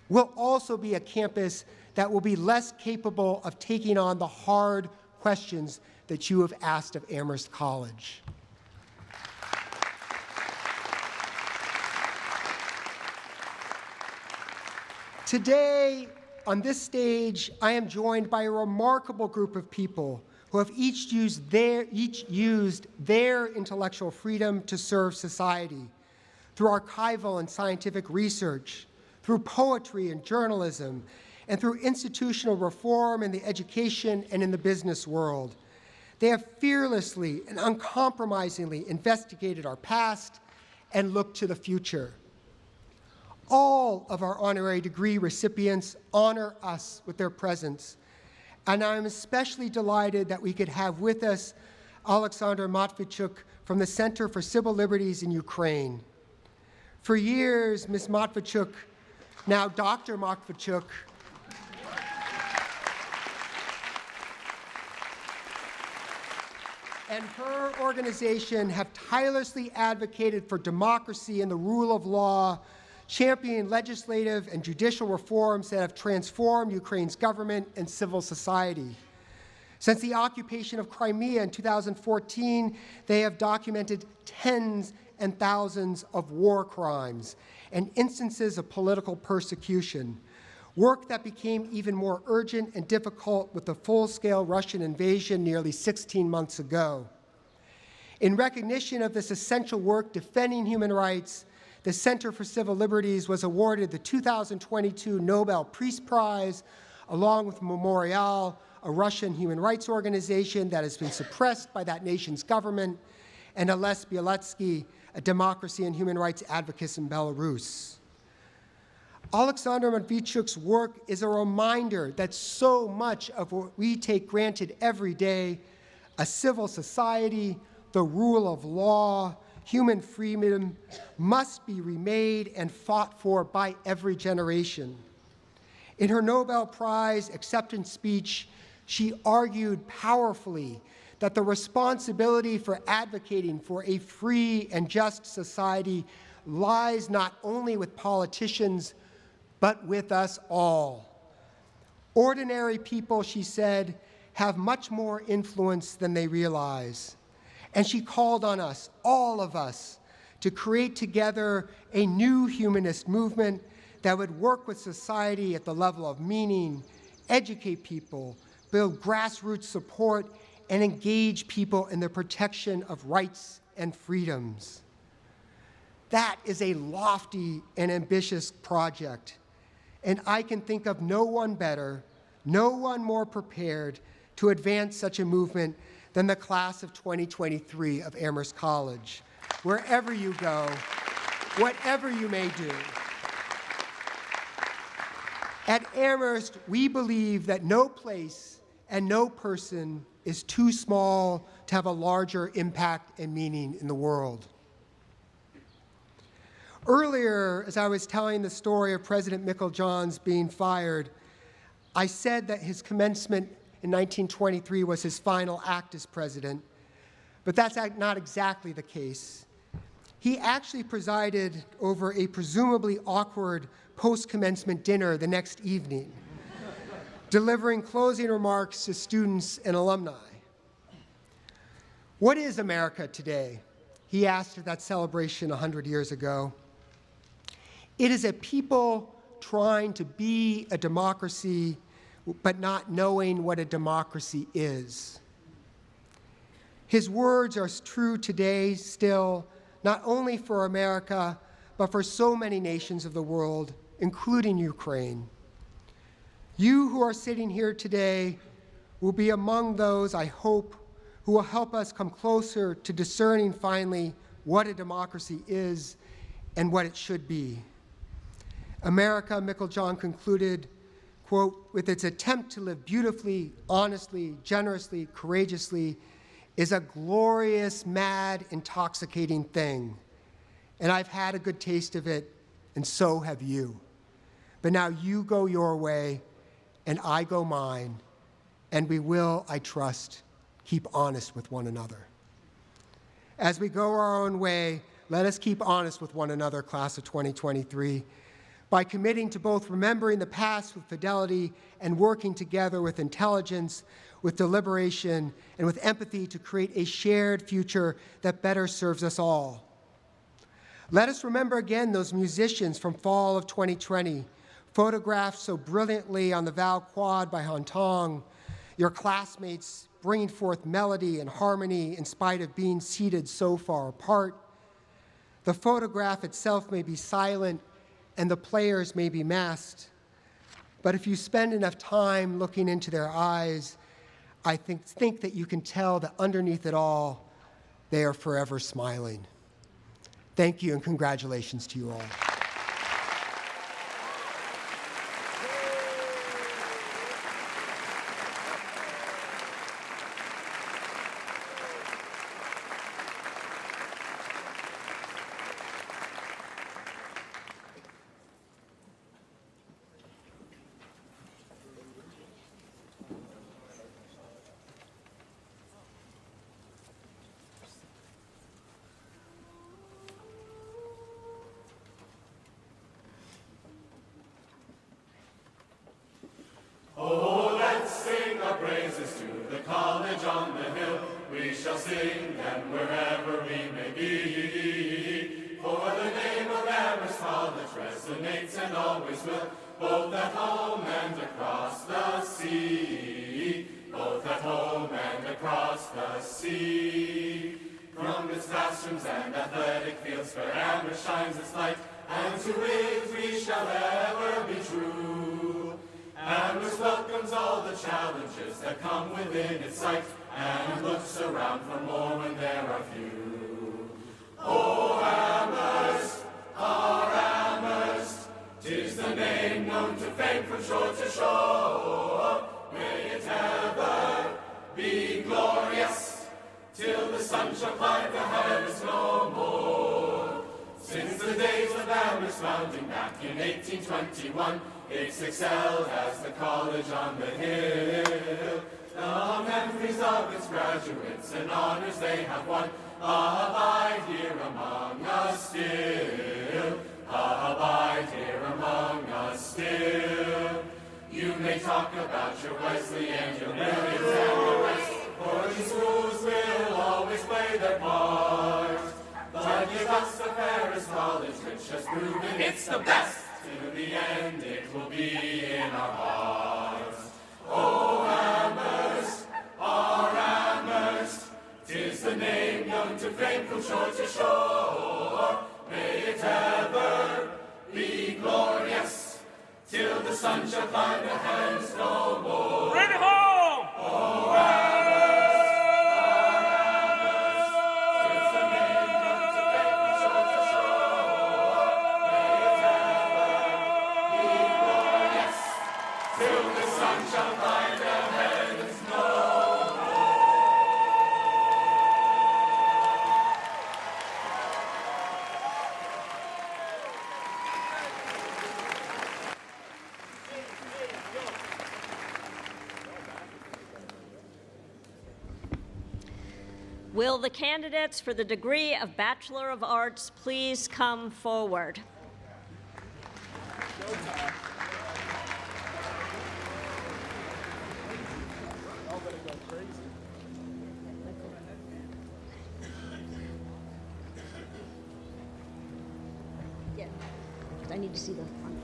will also be a campus that will be less capable of taking on the hard questions that you have asked of Amherst College. Today, on this stage, I am joined by a remarkable group of people who have each used their intellectual freedom to serve society through archival and scientific research, through poetry and journalism, and through institutional reform in the education and in the business world. They have fearlessly and uncompromisingly investigated our past and looked to the future. All of our honorary degree recipients honor us with their presence, and I'm especially delighted that we could have with us Alexander Matvichuk from the Center for Civil Liberties in Ukraine. For years, Ms. Matvichuk, now Dr. Matvichuk, and her organization have tirelessly advocated for democracy and the rule of law, championing legislative and judicial reforms that have transformed Ukraine's government and civil society. Since the occupation of Crimea in 2014, they have documented tens and thousands of war crimes and instances of political persecution, work that became even more urgent and difficult with the full-scale Russian invasion nearly 16 months ago. In recognition of this essential work defending human rights, the Center for Civil Liberties was awarded the 2022 Nobel Peace Prize, along with Memorial, a Russian human rights organization that has been suppressed by that nation's government, and Ales Bialyatski, a democracy and human rights advocate in Belarus. Alexander Matvichuk's work is a reminder that so much of what we take granted every day, a civil society, the rule of law, human freedom, must be remade and fought for by every generation. In her Nobel Prize acceptance speech, she argued powerfully that the responsibility for advocating for a free and just society lies not only with politicians, but with us all. Ordinary people, she said, have much more influence than they realize. And she called on us, all of us, to create together a new humanist movement that would work with society at the level of meaning, educate people, build grassroots support, and engage people in the protection of rights and freedoms. That is a lofty and ambitious project. And I can think of no one better, no one more prepared to advance such a movement than the class of 2023 of Amherst College. Wherever you go, whatever you may do. At Amherst, we believe that no place and no person is too small to have a larger impact and meaning in the world. Earlier, as I was telling the story of President Johns being fired, I said that his commencement in 1923 was his final act as president, but that's not exactly the case. He actually presided over a presumably awkward post-commencement dinner the next evening, delivering closing remarks to students and alumni. What is America today? He asked at that celebration 100 years ago. It is a people trying to be a democracy, but not knowing what a democracy is. His words are true today still, not only for America, but for so many nations of the world, including Ukraine. You who are sitting here today will be among those, I hope, who will help us come closer to discerning finally what a democracy is and what it should be. America, Meiklejohn concluded, quote, with its attempt to live beautifully, honestly, generously, courageously, is a glorious, mad, intoxicating thing. And I've had a good taste of it, and so have you. But now you go your way, and I go mine, and we will, I trust, keep honest with one another. As we go our own way, let us keep honest with one another, class of 2023, by committing to both remembering the past with fidelity and working together with intelligence, with deliberation, and with empathy to create a shared future that better serves us all. Let us remember again those musicians from fall of 2020, photographed so brilliantly on the Val Quad by Han Tong, your classmates bringing forth melody and harmony in spite of being seated so far apart. The photograph itself may be silent, and the players may be masked, but if you spend enough time looking into their eyes, I think that you can tell that underneath it all, they are forever smiling. Thank you, and congratulations to you all. praises to the college on the hill. We shall sing them wherever we may be. For the name of Amherst College resonates and always will, both at home and across the sea. Both at home and across the sea. From its classrooms and athletic fields where Amherst shines its light, and to it we shall ever be true. Amherst welcomes all the challenges that come within its sight, and looks around for more when there are few. Oh, Amherst, our Amherst, 'tis the name known to fame from shore to shore. May it ever be glorious, till the sun shall climb the heavens no more. Since the days of Amherst founding back in 1821, it's excelled as the college on the hill. The memories of its graduates and honors they have won abide here among us still. Abide here among us still. You may talk about your Wesley and your Williams and your rest, for these schools will always play their part. But give us the fairest college which has proven it's the best. To the end it will be in our hearts. Oh, Amherst, our Amherst, 'tis the name known to fame from shore to shore. May it ever be glorious, till the sun shall climb the heavens no more. Bring it home! Oh, Amherst, our Amherst, 'tis the name known to fame from shore to shore. May it ever be glorious, till the sun shall climb the heavens no more. Will the candidates for the degree of Bachelor of Arts please come forward? Yeah, I need to see the front.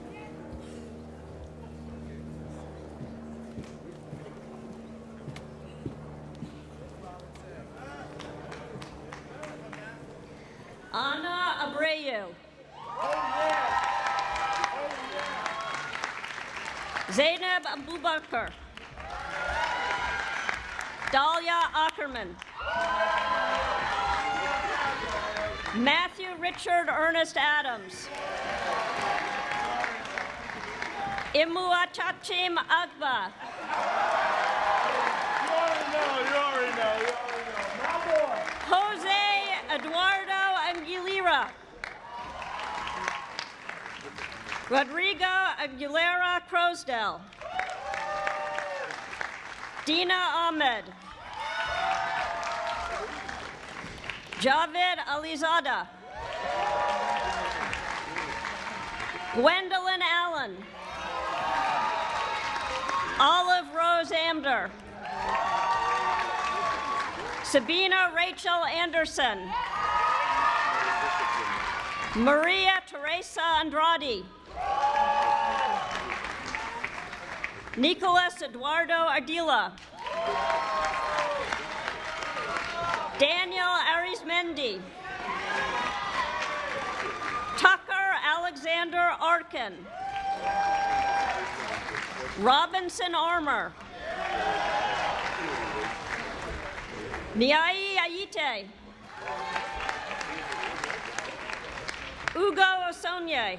Anna Abreu. Zainab Abubakar. Dahlia Ackerman. Matthew Richard Ernest Adams. Imuachachim Agba. You already know. Jose Eduardo Aguilera. Rodrigo Aguilera Crosdell. Dina Ahmed. Javed Alizada. Gwendolyn Allen. Olive Rose Amder. Sabina Rachel Anderson. Maria Teresa Andrade. Nicolas Eduardo Ardila. Daniel Arizmendi. Tucker Alexander Arkin. Robinson Armour. Niai Ayite. Ugo Osonye.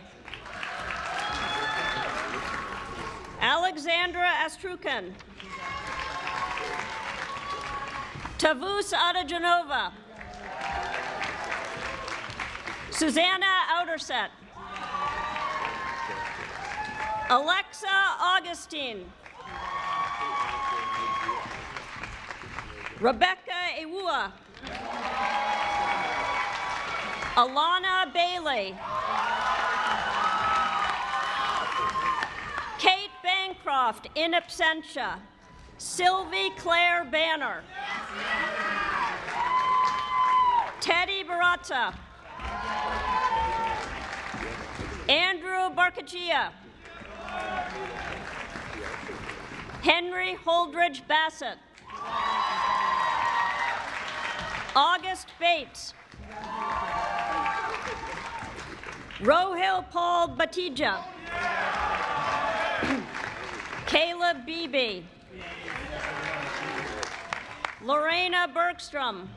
Alexandra Astrucan. Tavus Adajanova. Susanna Outerset. Alexa Augustine. Rebecca Ewua. Alana Bailey. Kate Bancroft in absentia. Sylvie Claire Banner. Teddy Barazza. Andrew Barkachia. Henry Holdridge Bassett. August Bates. Rohil Paul Batija. Caleb Beebe. Lorena Bergstrom.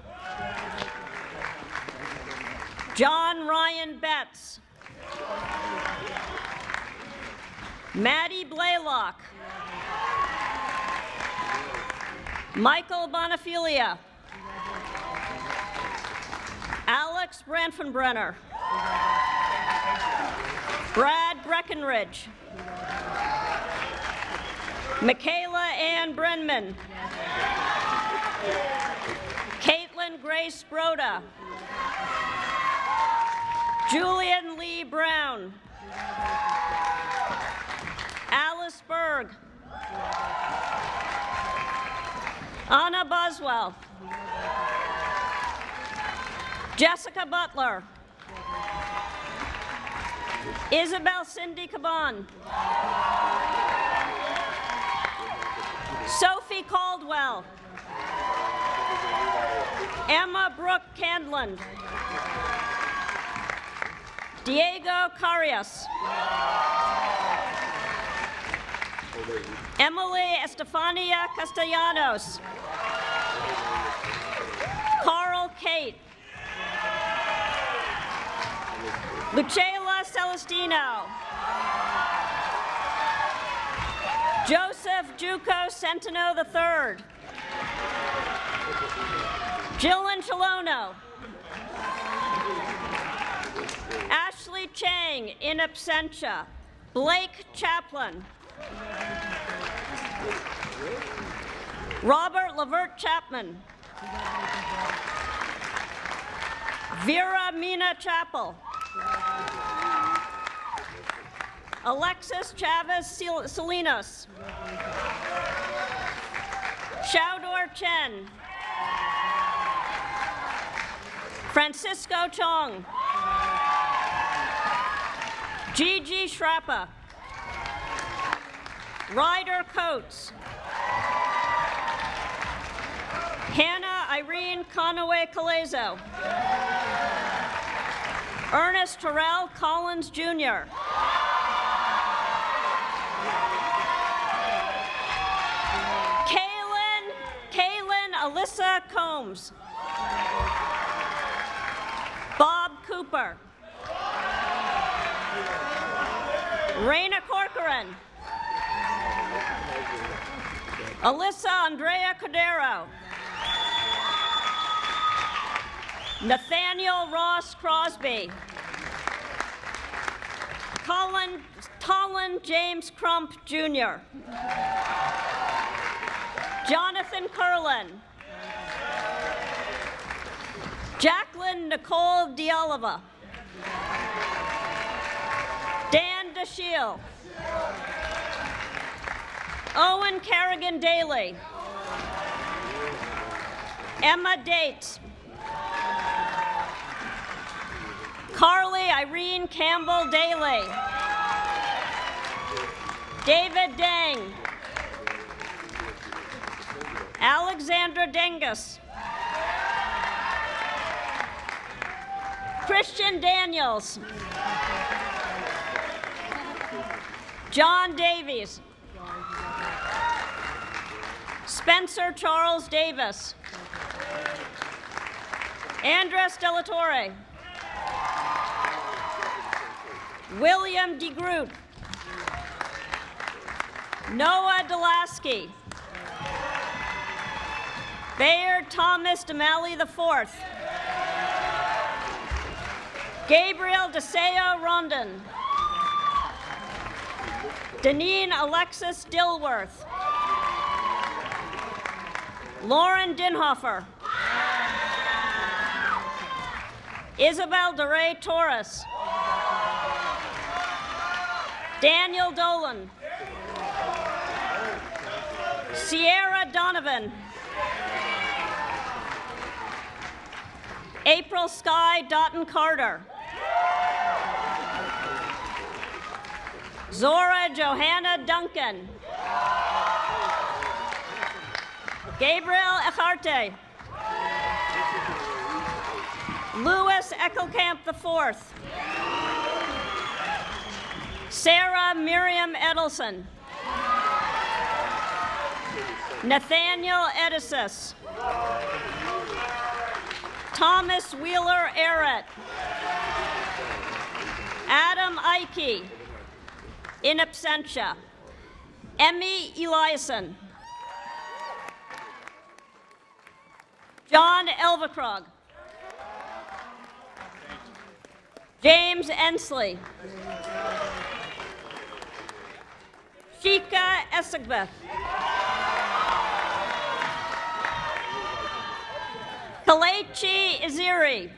John Ryan Betts. Maddie Blaylock. Michael Bonafilia. Alex Branfenbrenner. Brad Breckenridge. Michaela Ann Brenman. Caitlin Grace Broda. Julian Lee Brown. Alice Berg. Anna Boswell. Jessica Butler. Isabel Cindy Caban. Sophie Caldwell. Emma Brooke Candland. Diego Carias. Emily Estefania Castellanos. Carl Kate. Lucela Celestino. Joseph Juco Centeno III. Jillian Chalono. Ashley Chang in absentia. Blake Chaplin. Robert Lavert Chapman. Vera Mina Chappell. Alexis Chavez Salinas. Xiaodor Chen. Francisco Chong. Gigi Shrappa. Ryder Coates. Hannah Irene Conaway Calezo. Ernest Terrell Collins, Jr. Kaylin Alyssa Combs. Bob Cooper. Raina Corcoran. Alyssa Andrea Cordero. Nathaniel Ross Crosby. Colin James Crump, Jr. Jonathan Curlin. Jacqueline Nicole D'Oliva. Dan DeShiel. Owen Carrigan Daly. Emma Dates. Carly Irene Campbell Daly. David Dang. Alexandra Dengus. Christian Daniels. John Davies. Spencer Charles Davis. Andres Delatorre. William DeGroot. Noah Delasky. Bayard Thomas DeMalley IV. Gabriel DeSeo Rondon. Deneen Alexis Dilworth. Lauren Dinhofer. Isabel DeRay Torres. Daniel Dolan. Sierra Donovan. April Sky Doughton Carter. Zora Johanna Duncan. Gabriel Echarte. Louis Eckelkamp IV. Sarah Miriam Edelson. Nathaniel Edisis. Thomas Wheeler Arrett. Adam Ike. In absentia. Emmy Eliason. John Elvacrog. James Ensley. Shika Essegbeth. Kalechi Iziri.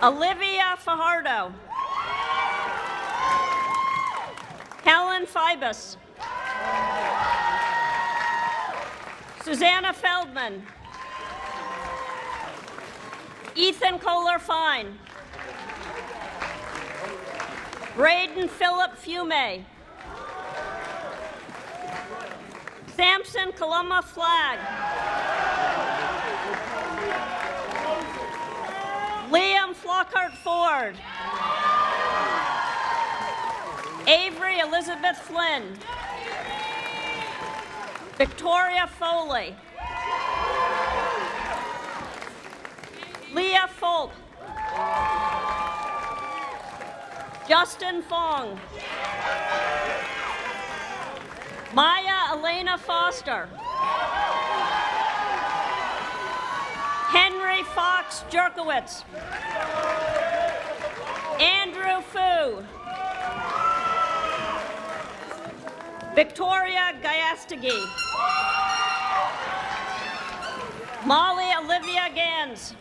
Olivia Fajardo. Helen Fibus. Susanna Feldman. Ethan Kohler Fine. Braden Philip Fume. Samson Kaluma Flagg. Liam Flockhart Ford. Avery Elizabeth Flynn. Victoria Foley. Leah Folk. Justin Fong. Maya Elena Foster. Henry Fox Jerkowitz. Andrew Fu. Victoria Gayastagi. Molly Olivia Gans.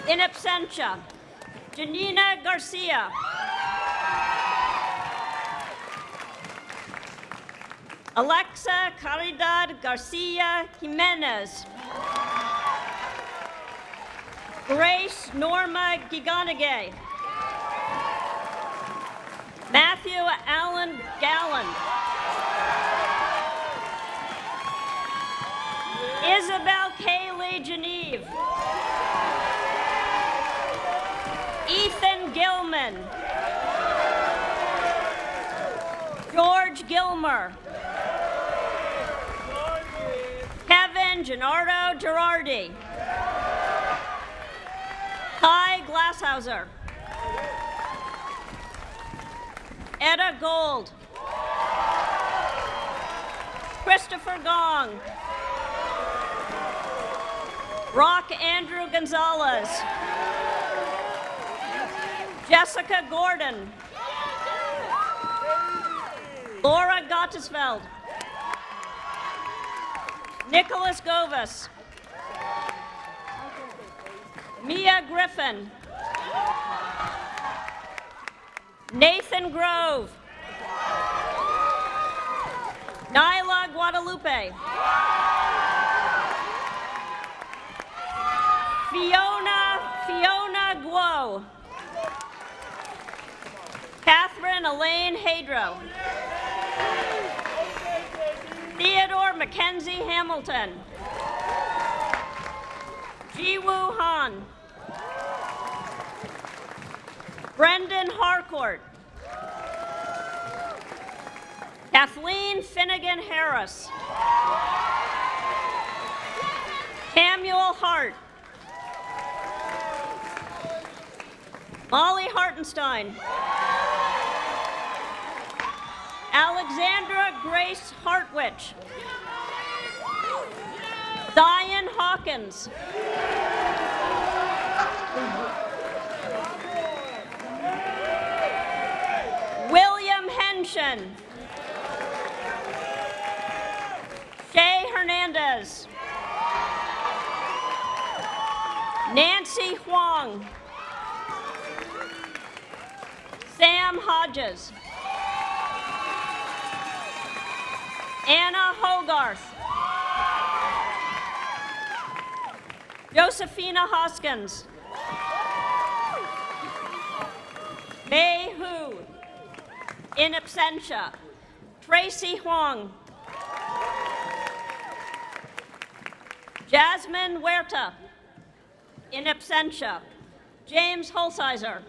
In absentia. Janina Garcia. Alexa Caridad Garcia Jimenez. Grace Norma Giganagay. Matthew Allen Gallen. Isabel Kaylee Geneve. Ethan Gilman. George Gilmer. Kevin Gennardo Girardi. Kai Glasshauser. Etta Gold. Christopher Gong. Rock Andrew Gonzalez. Jessica Gordon. Laura Gottesfeld. Nicholas Govas. Mia Griffin. Nathan Grove. Nyla Guadalupe. Fiona Guo. Catherine Elaine Hadro. Theodore Mackenzie Hamilton. Jiwoo Han. Brendan Harcourt. Kathleen Finnegan Harris. Samuel Hart. Molly Hartenstein. Alexandra Grace Hartwich. Diane Hawkins. William Henshin. Shay Hernandez. Nancy Huang. Sam Hodges. Anna Hogarth. Josephina Hoskins. Mei Hu. In absentia. Tracy Huang. Jasmine Huerta. In absentia. James Holsizer.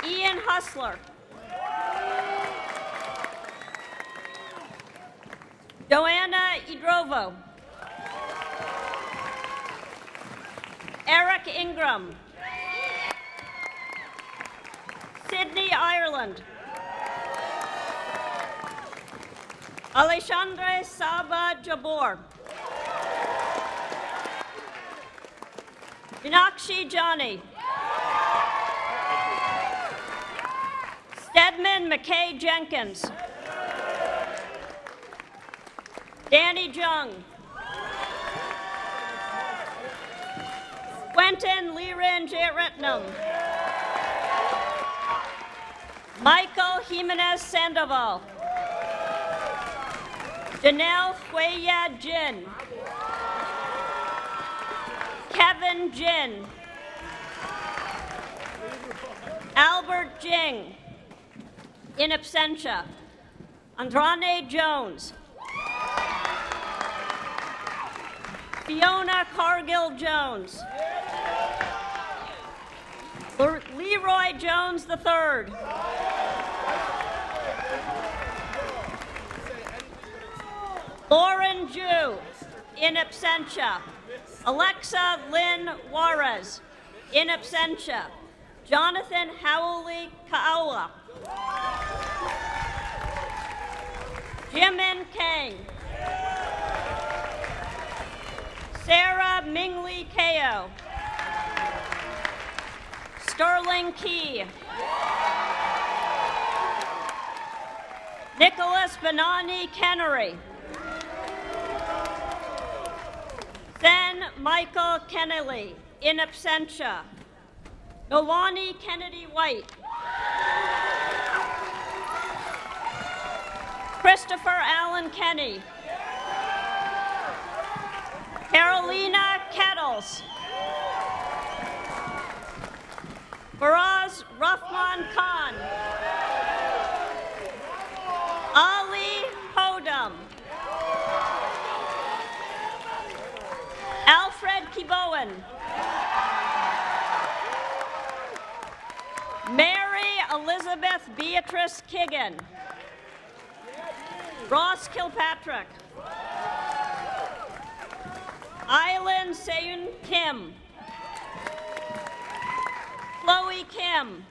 Ian Hustler. Joanna Idrovo. Eric Ingram. Sydney Ireland. Alexandre Saba Jabor. Meenakshi Johnny. Stedman McKay Jenkins. Danny Jung. Quentin Liren Jeyaretnam. Michael Jimenez Sandoval. Janelle Hueya Jin. Kevin Jin. Albert Jing. In absentia. Andrane Jones. Fiona Cargill Jones. Leroy Jones III. Lauren Ju. In absentia. Alexa Lynn Juarez. In absentia. Jonathan Howley Kaula. Jimin Kang. Sarah Mingley Kao. Sterling Key. Nicholas Benani Kennery. Then Michael Kennelly. In absentia. Nolani Kennedy White. Christopher Allen Kenny. Carolina Kettles. Faraz Rahman Khan. Ali Hodam. Alfred Kibowen. Mary Elizabeth Beatrice Kigan. Ross Kilpatrick. Island Seun Kim. Chloe Kim.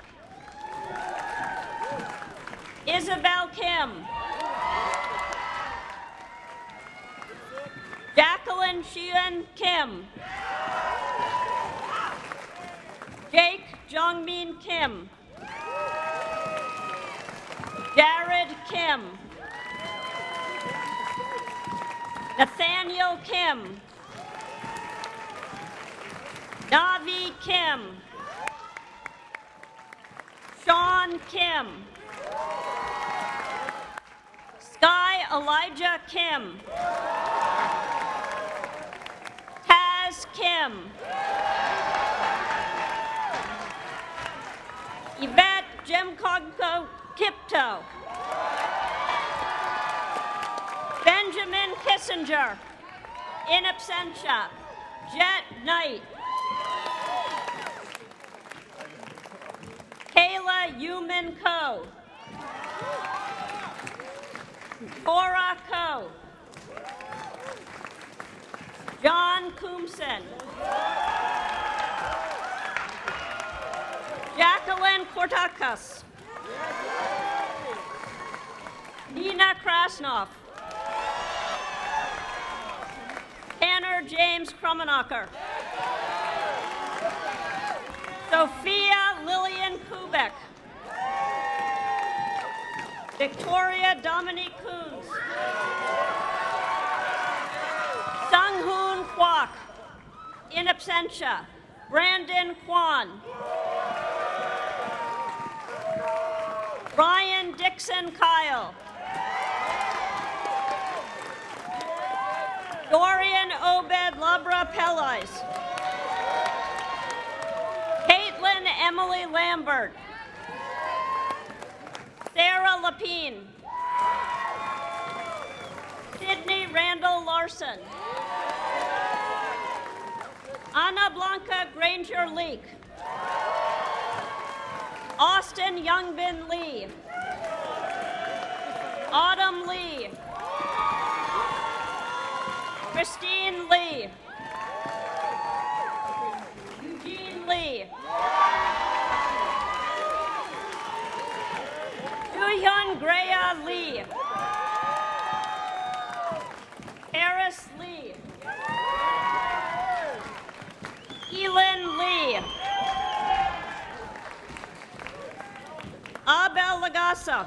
Isabel Kim. Jacqueline Sheehan Kim. Jake Jongmin Kim. Jared Kim. Nathaniel Kim. Navi Kim. Sean Kim. Sky Elijah Kim. Taz Kim. Yvette Jemkogko Kipto. Benjamin Kissinger. In absentia. Jet Knight. Kayla Yuman Ko. Cora Ko. John Coomson. Jacqueline Kortakas. Nina Krasnoff. Tanner James Krummenacher. Sophia Lillian Kubek. Victoria Dominique Coons. Sung-Hoon Kwok. In absentia. Brandon Kwan. Ryan Dick Dixon Kyle. Dorian Obed Labra Pellis. Caitlin Emily Lambert. Sarah Lapine. Sydney Randall Larson. Ana Blanca Granger Leak. Austin Youngbin Lee. Autumn Lee. Christine Lee. Eugene Lee. Juhyun Greya Lee. Paris Lee. Elin Lee. Abel Lagasa.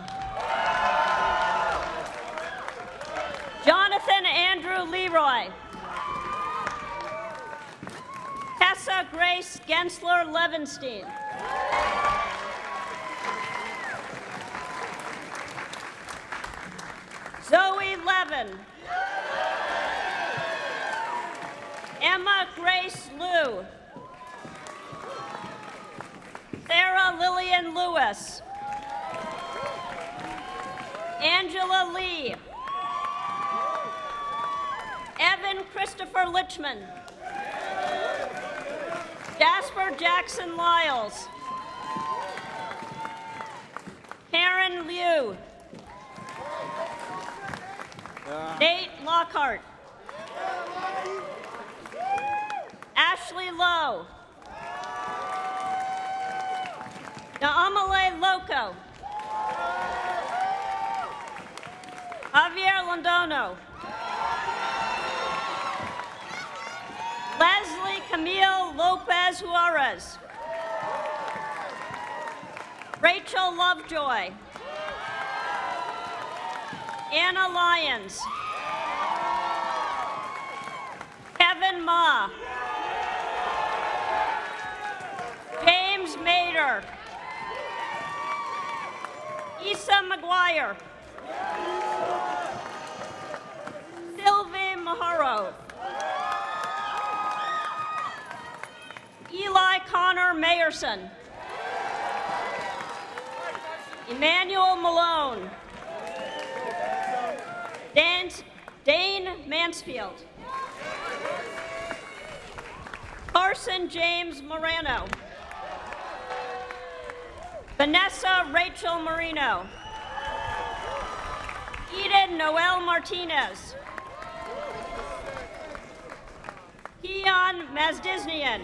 Jonathan Andrew Leroy. Tessa Grace Gensler Levenstein. Zoe Levin. Emma Grace Liu. Sarah Lillian Lewis. Angela Lee. Evan Christopher Lichman. Jasper Jackson Lyles. Karen Liu. Nate Lockhart. Ashley Lowe. Naamale Loco. Javier Londono. Leslie Camille Lopez Juarez. Rachel Lovejoy. Anna Lyons. Kevin Ma. James Mader. Issa McGuire. Sylvie Maharo. Eli Connor Mayerson. Emmanuel Malone. Dane Mansfield. Carson James Morano. Vanessa Rachel Marino. Eden Noel Martinez. Keon Mazdiznian.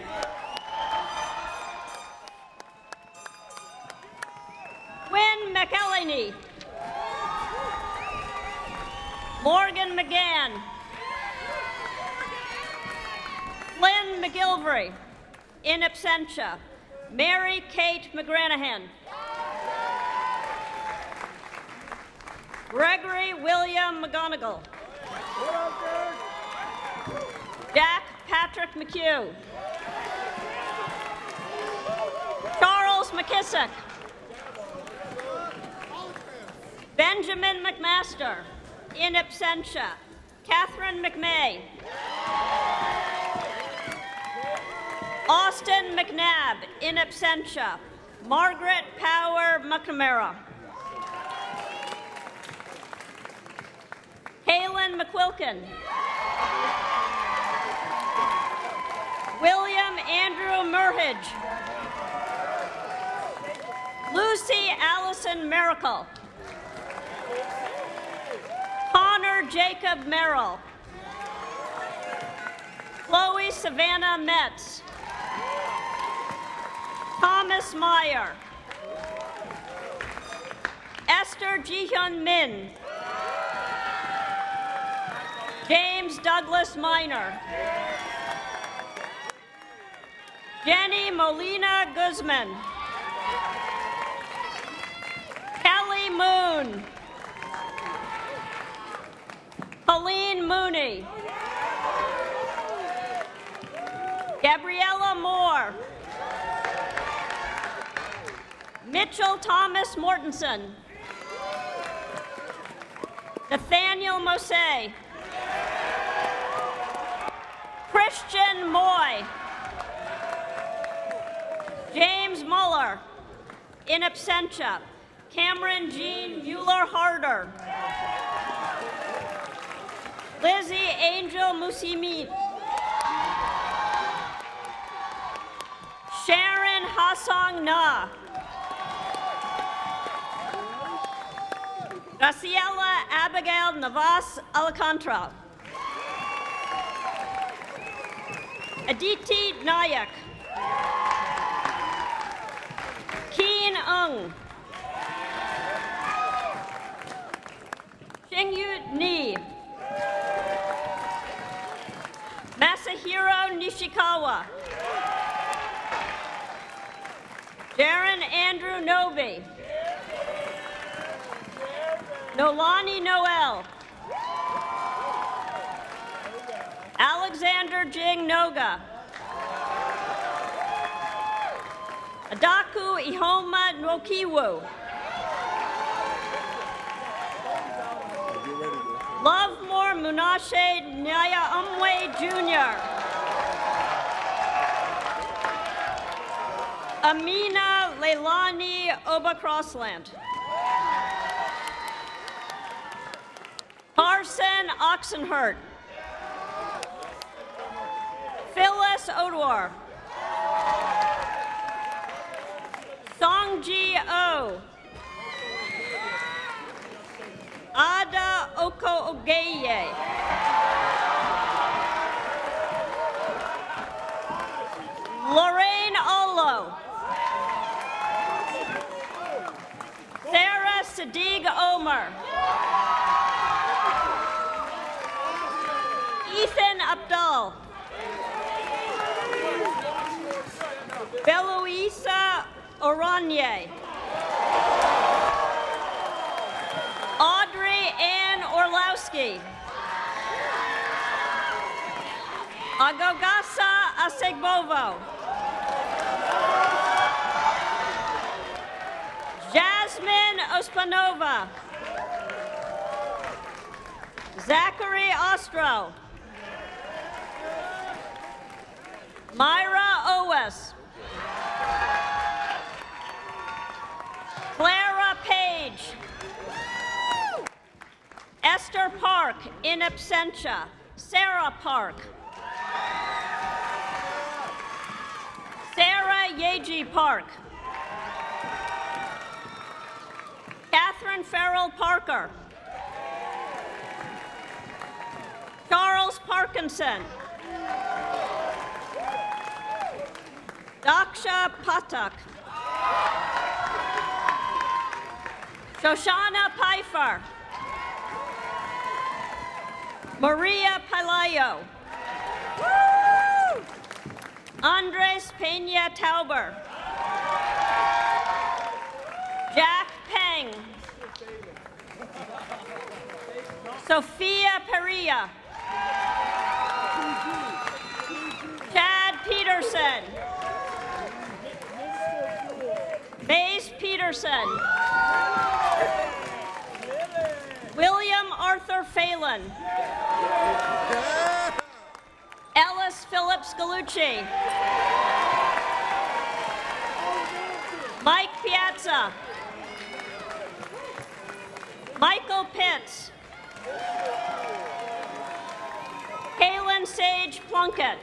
Quinn McElhaney. Morgan McGann. Lynn McGilvery. In absentia. Mary Kate McGranahan. Gregory William McGonigal. Jack Patrick McHugh. Charles McKissick. Benjamin McMaster. In absentia. Catherine McMay. Austin McNabb. In absentia. Margaret Power McNamara. Kaylin McQuilkin. William Andrew Murhage. Lucy Allison Miracle. Connor Jacob Merrill. Chloe Savannah Metz. Thomas Meyer. Esther Jihyun Min. James Douglas Minor. Jenny Molina Guzman. Kelly Moon. Colleen Mooney. Gabriella Moore. Mitchell Thomas Mortensen. Nathaniel Mose, Christian Moy, James Muller, in absentia, Cameron Jean Mueller-Harder, Lizzie Angel Musimi, Sharon Hasong Na, Graciela Abigail Navas Alcantara, Aditi Nayak, Keen Ung, Xingyu Ni, Masahiro Nishikawa, Darren Andrew Novi, Nolani Noel, Alexander Jing Noga, Adaku Ihoma Nwokiwu, Lovemore Munashe Nyaya Umwe Jr., Amina Leilani Oba Crossland, Carson Oxenhurt, Phyllis Odwar, Songji O, Ada Oko Ogeye, Lorraine Olo, Sarah Sadiq Omer, Ethan Abdul, Belouisa Oranje, Audrey Ann Orlowski, Agogasa Asegbovo, Jasmine Ospanova, Zachary Ostro, Myra Owes, Clara Page, Esther Park, in absentia, Sarah Park, Sarah Yeji Park, Catherine Farrell Parker, Charles Parkinson, Daksha Patak, Shoshana Pfeiffer, Maria Palayo, Andres Peña Tauber, Jack Peng, Sophia Perea, Chad Peterson, Mace Peterson, William Arthur Phelan, Ellis Phillips Galucci, Mike Piazza, Michael Pitts, Kaylin Sage Plunkett,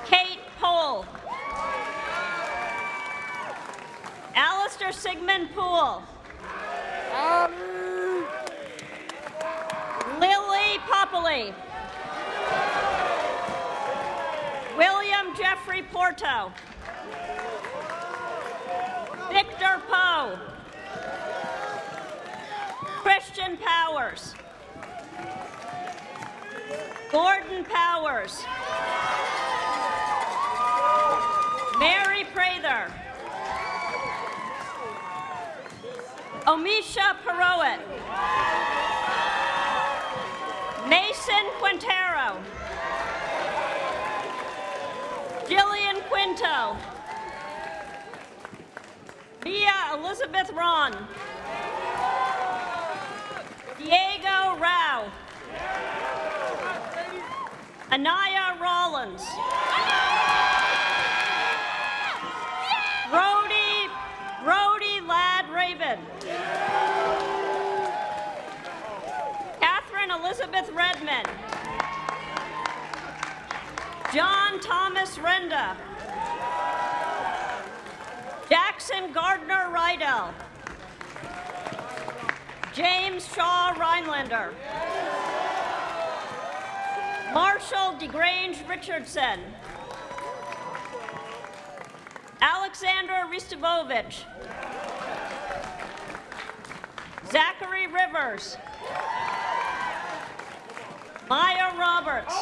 Kate Pohl, Alistair Sigmund Poole, Lily Popoli, William Jeffrey Porto, Victor Poe, Christian Powers, Gordon Powers, Mary Prather, Omisha Perowit, Mason Quintero, Jillian Quinto, Mia Elizabeth Ron, Diego Rao. Anaya Rollins. Rhodey Ladd Rabin. Catherine Elizabeth Redmond. John Thomas Renda. Jackson Gardner Rydell. James Shaw Rhinelander. Marshall DeGrange Richardson. Alexander Ristovovich. Zachary Rivers. Maya Roberts.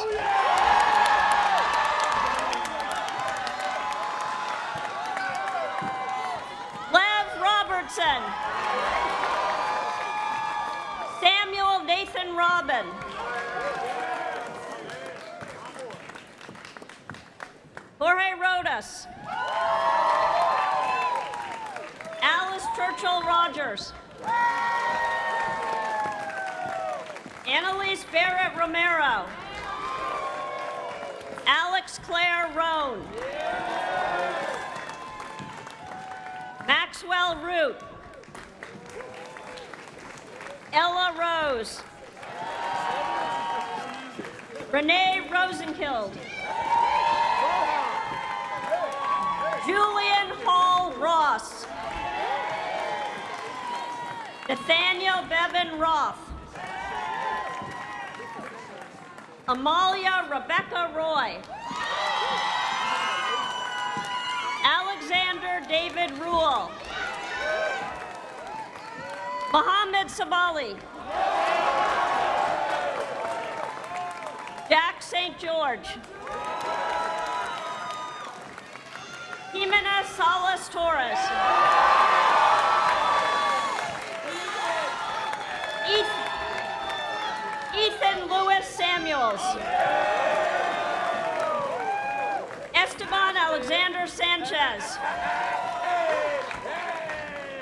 Lev Robertson. Samuel Nathan Robin. Jorge Rodas. Alice Churchill Rogers. Annalise Barrett Romero. Alex Claire Roan. Maxwell Root. Ella Rose. Renee Rosenkind. Julian Hall Ross. Nathaniel Bevan Roth. Amalia Rebecca Roy. Alexander David Rule. Mohammed Sabali. Jack St. George. Jimena Salas Torres. Ethan Lewis Samuels. Esteban Alexander Sanchez.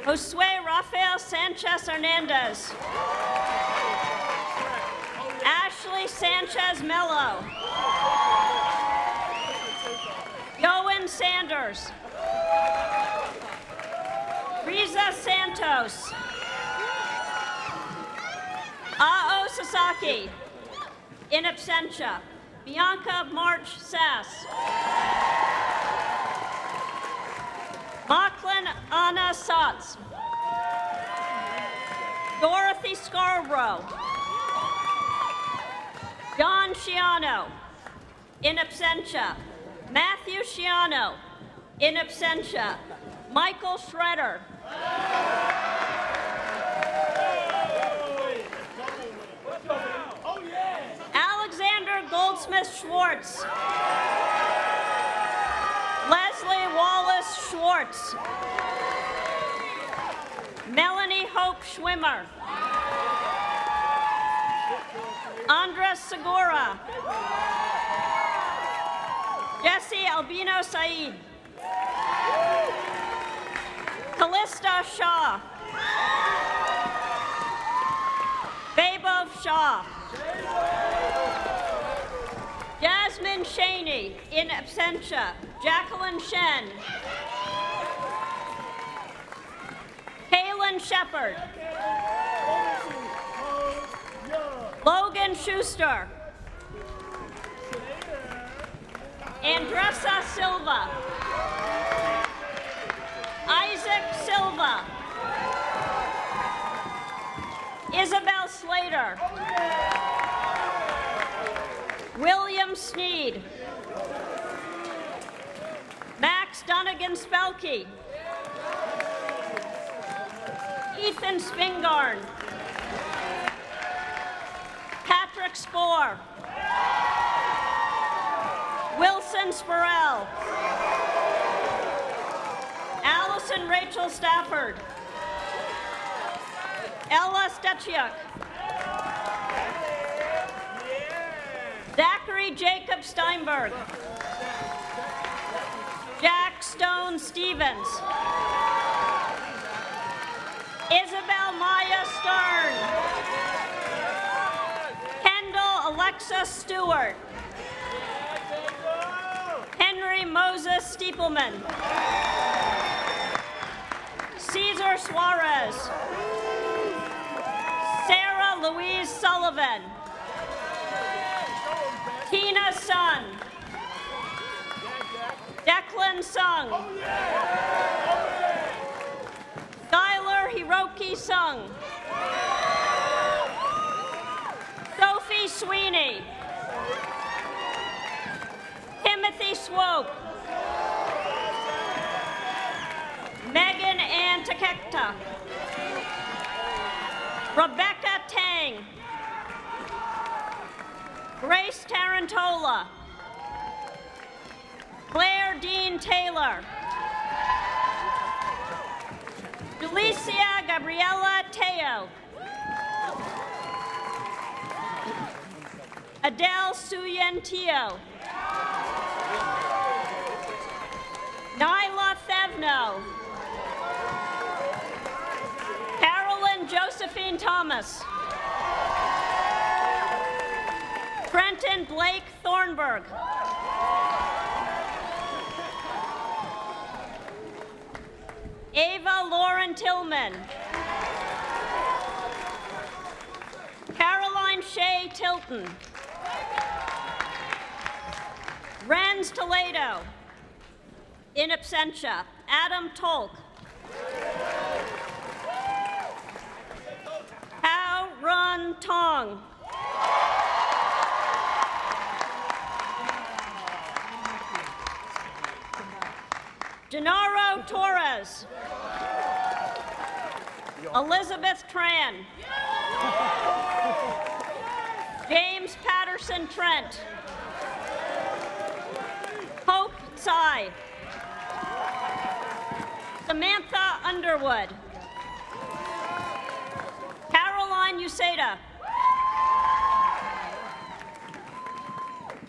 Josue Rafael Sanchez Hernandez. Ashley Sanchez Mello. Yoan Sanders. Riza Santos. Ao Sasaki. In absentia. Bianca March Sass. Macklin Anna Satz. Dorothy Scarborough. Don Sciano. In absentia. Matthew Sciano. In absentia. Michael Schroeder. Alexander Goldsmith Schwartz. Leslie Wallace Schwartz. Melanie Hope Schwimmer. Andres Segura. Jesse Albino Said. Callista Shaw. Babov Shaw. Jasmine Shaney, in absentia. Jacqueline Shen. Kaylin Shepard. Logan Schuster. Andressa Silva. Isaac Silva. Isabel Slater. William Sneed. Max Dunnigan Spelke. Ethan Spingarn. Patrick Spohr. Wilson Spurrell. Allison Rachel Stafford. Ella Stechuk. Zachary Jacob Steinberg. Jack Stone Stevens. Isabel Maya Stern. Alexa Stewart. Henry Moses Stiepelman. Cesar Suarez. Sarah Louise Sullivan. Tina Sun. Declan Sung. Skylar Hiroki Sung. Sophie Sweeney. Timothy Swope. Megan Ann Takekta. Rebecca Tang. Grace Tarantola. Claire Dean Taylor. Delicia Gabriela Teo. Adele Suyen Teo. Nyla Thevno. Carolyn Josephine Thomas. Trenton Blake Thornburg. Ava Lauren Tillman. Caroline Shea Tilton. Renz Toledo. In absentia, Adam Tolk. Hao Run Tong. Gennaro Torres. Elizabeth Tran. James Patterson Trent. Hope Tsai. Samantha Underwood. Caroline Useda.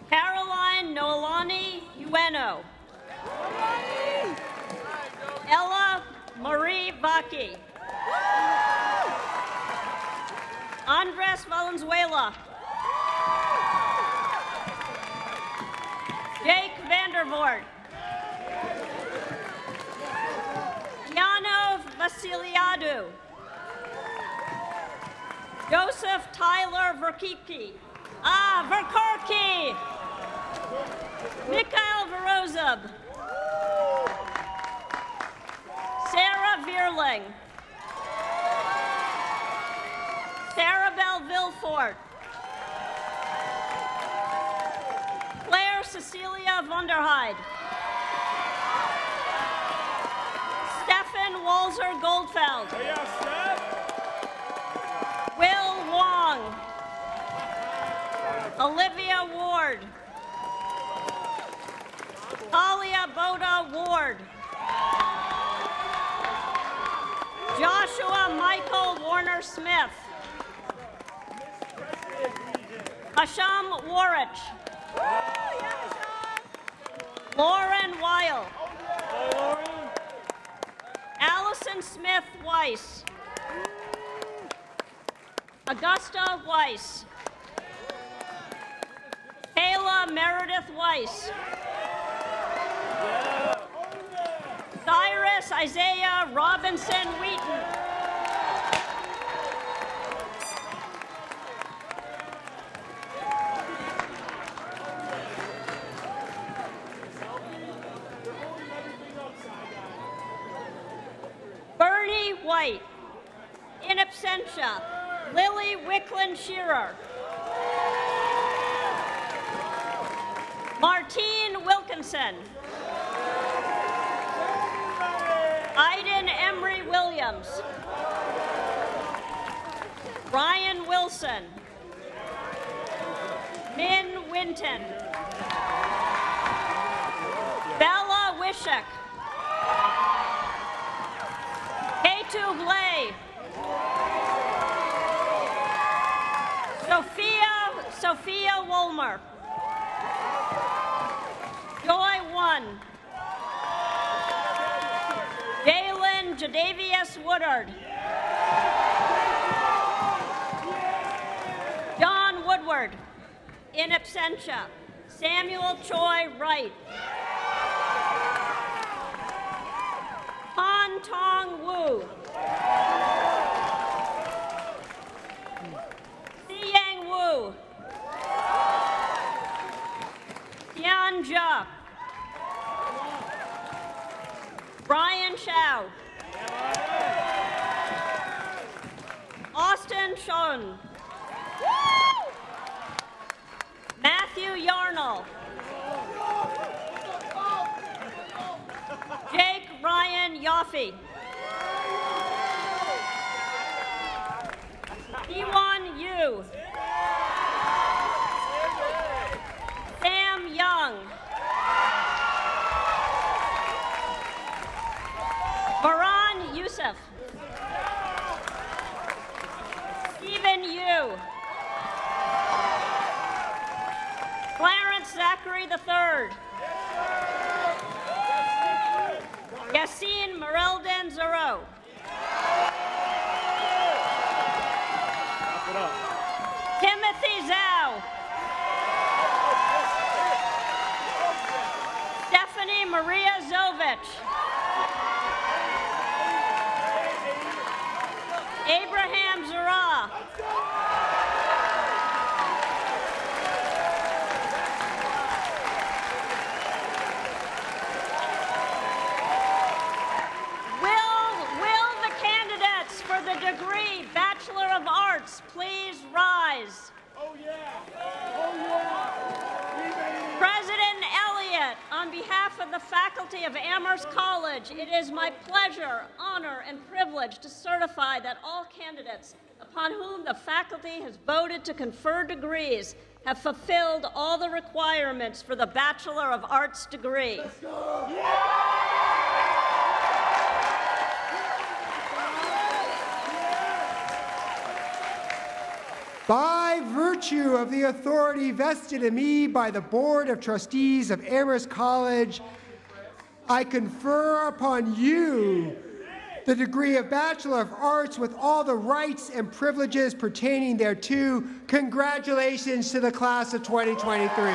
Caroline Noelani Ueno. Ella Marie Vaki. Andres Valenzuela. Jake Vandervoort. Yanov Vasiliadou. Joseph Tyler Verkiki. Verkorki. Mikhail Verozub. Sarah Vierling. Sarabelle Vilfort. Claire Cecilia Vonderheide. Stefan Walzer Goldfeld. Will Wong. Olivia Ward. Talia Boda Ward. Joshua Michael Warner Smith. Hasham Warich. Lauren Weil. Allison Smith Weiss. Augusta Weiss. Kayla Meredith Weiss. Cyrus Isaiah Robinson Wheaton. Bernie White. In absentia, Lily Wicklund Shearer. Martine Wilkinson. Iden Emery Williams. Ryan Wilson. Min Winton. Bella Wishek. Ketu Blay. Sophia Wolmer. Joy One. Jalen Jadavius Woodard. John Woodward. In absentia, Samuel Choi Wright. Han Tong Wu. Yang Wu. Tian Jia. Brian Shao. Austin Shun. Matthew Yarnall. Jake Ryan Yoffe. Iwan Yu. Sam Young. Baran Youssef. Stephen Yu. Clarence Zachary III. Yassine Merelden Zero. Timothy Zhao. Stephanie Maria Zovich. Abraham Zara. Will the candidates for the degree Bachelor of Arts please rise? Oh yeah! Oh yeah! President Elliott, on behalf of the faculty of Amherst College, it is my pleasure, honor, and privilege to certify that all candidates upon whom the faculty has voted to confer degrees have fulfilled all the requirements for the Bachelor of Arts degree. Let's go! By virtue of the authority vested in me by the Board of Trustees of Amherst College, I confer upon you the degree of Bachelor of Arts with all the rights and privileges pertaining thereto. Congratulations to the class of 2023.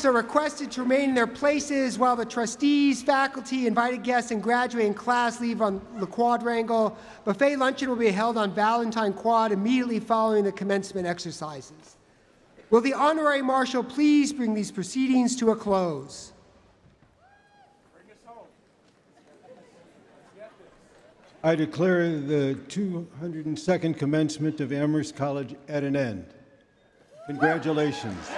Are requested to remain in their places while the trustees, faculty, invited guests, and graduating class leave on the quadrangle. Buffet luncheon will be held on Valentine Quad immediately following the commencement exercises. Will the Honorary Marshal please bring these proceedings to a close? I declare the 202nd commencement of Amherst College at an end. Congratulations.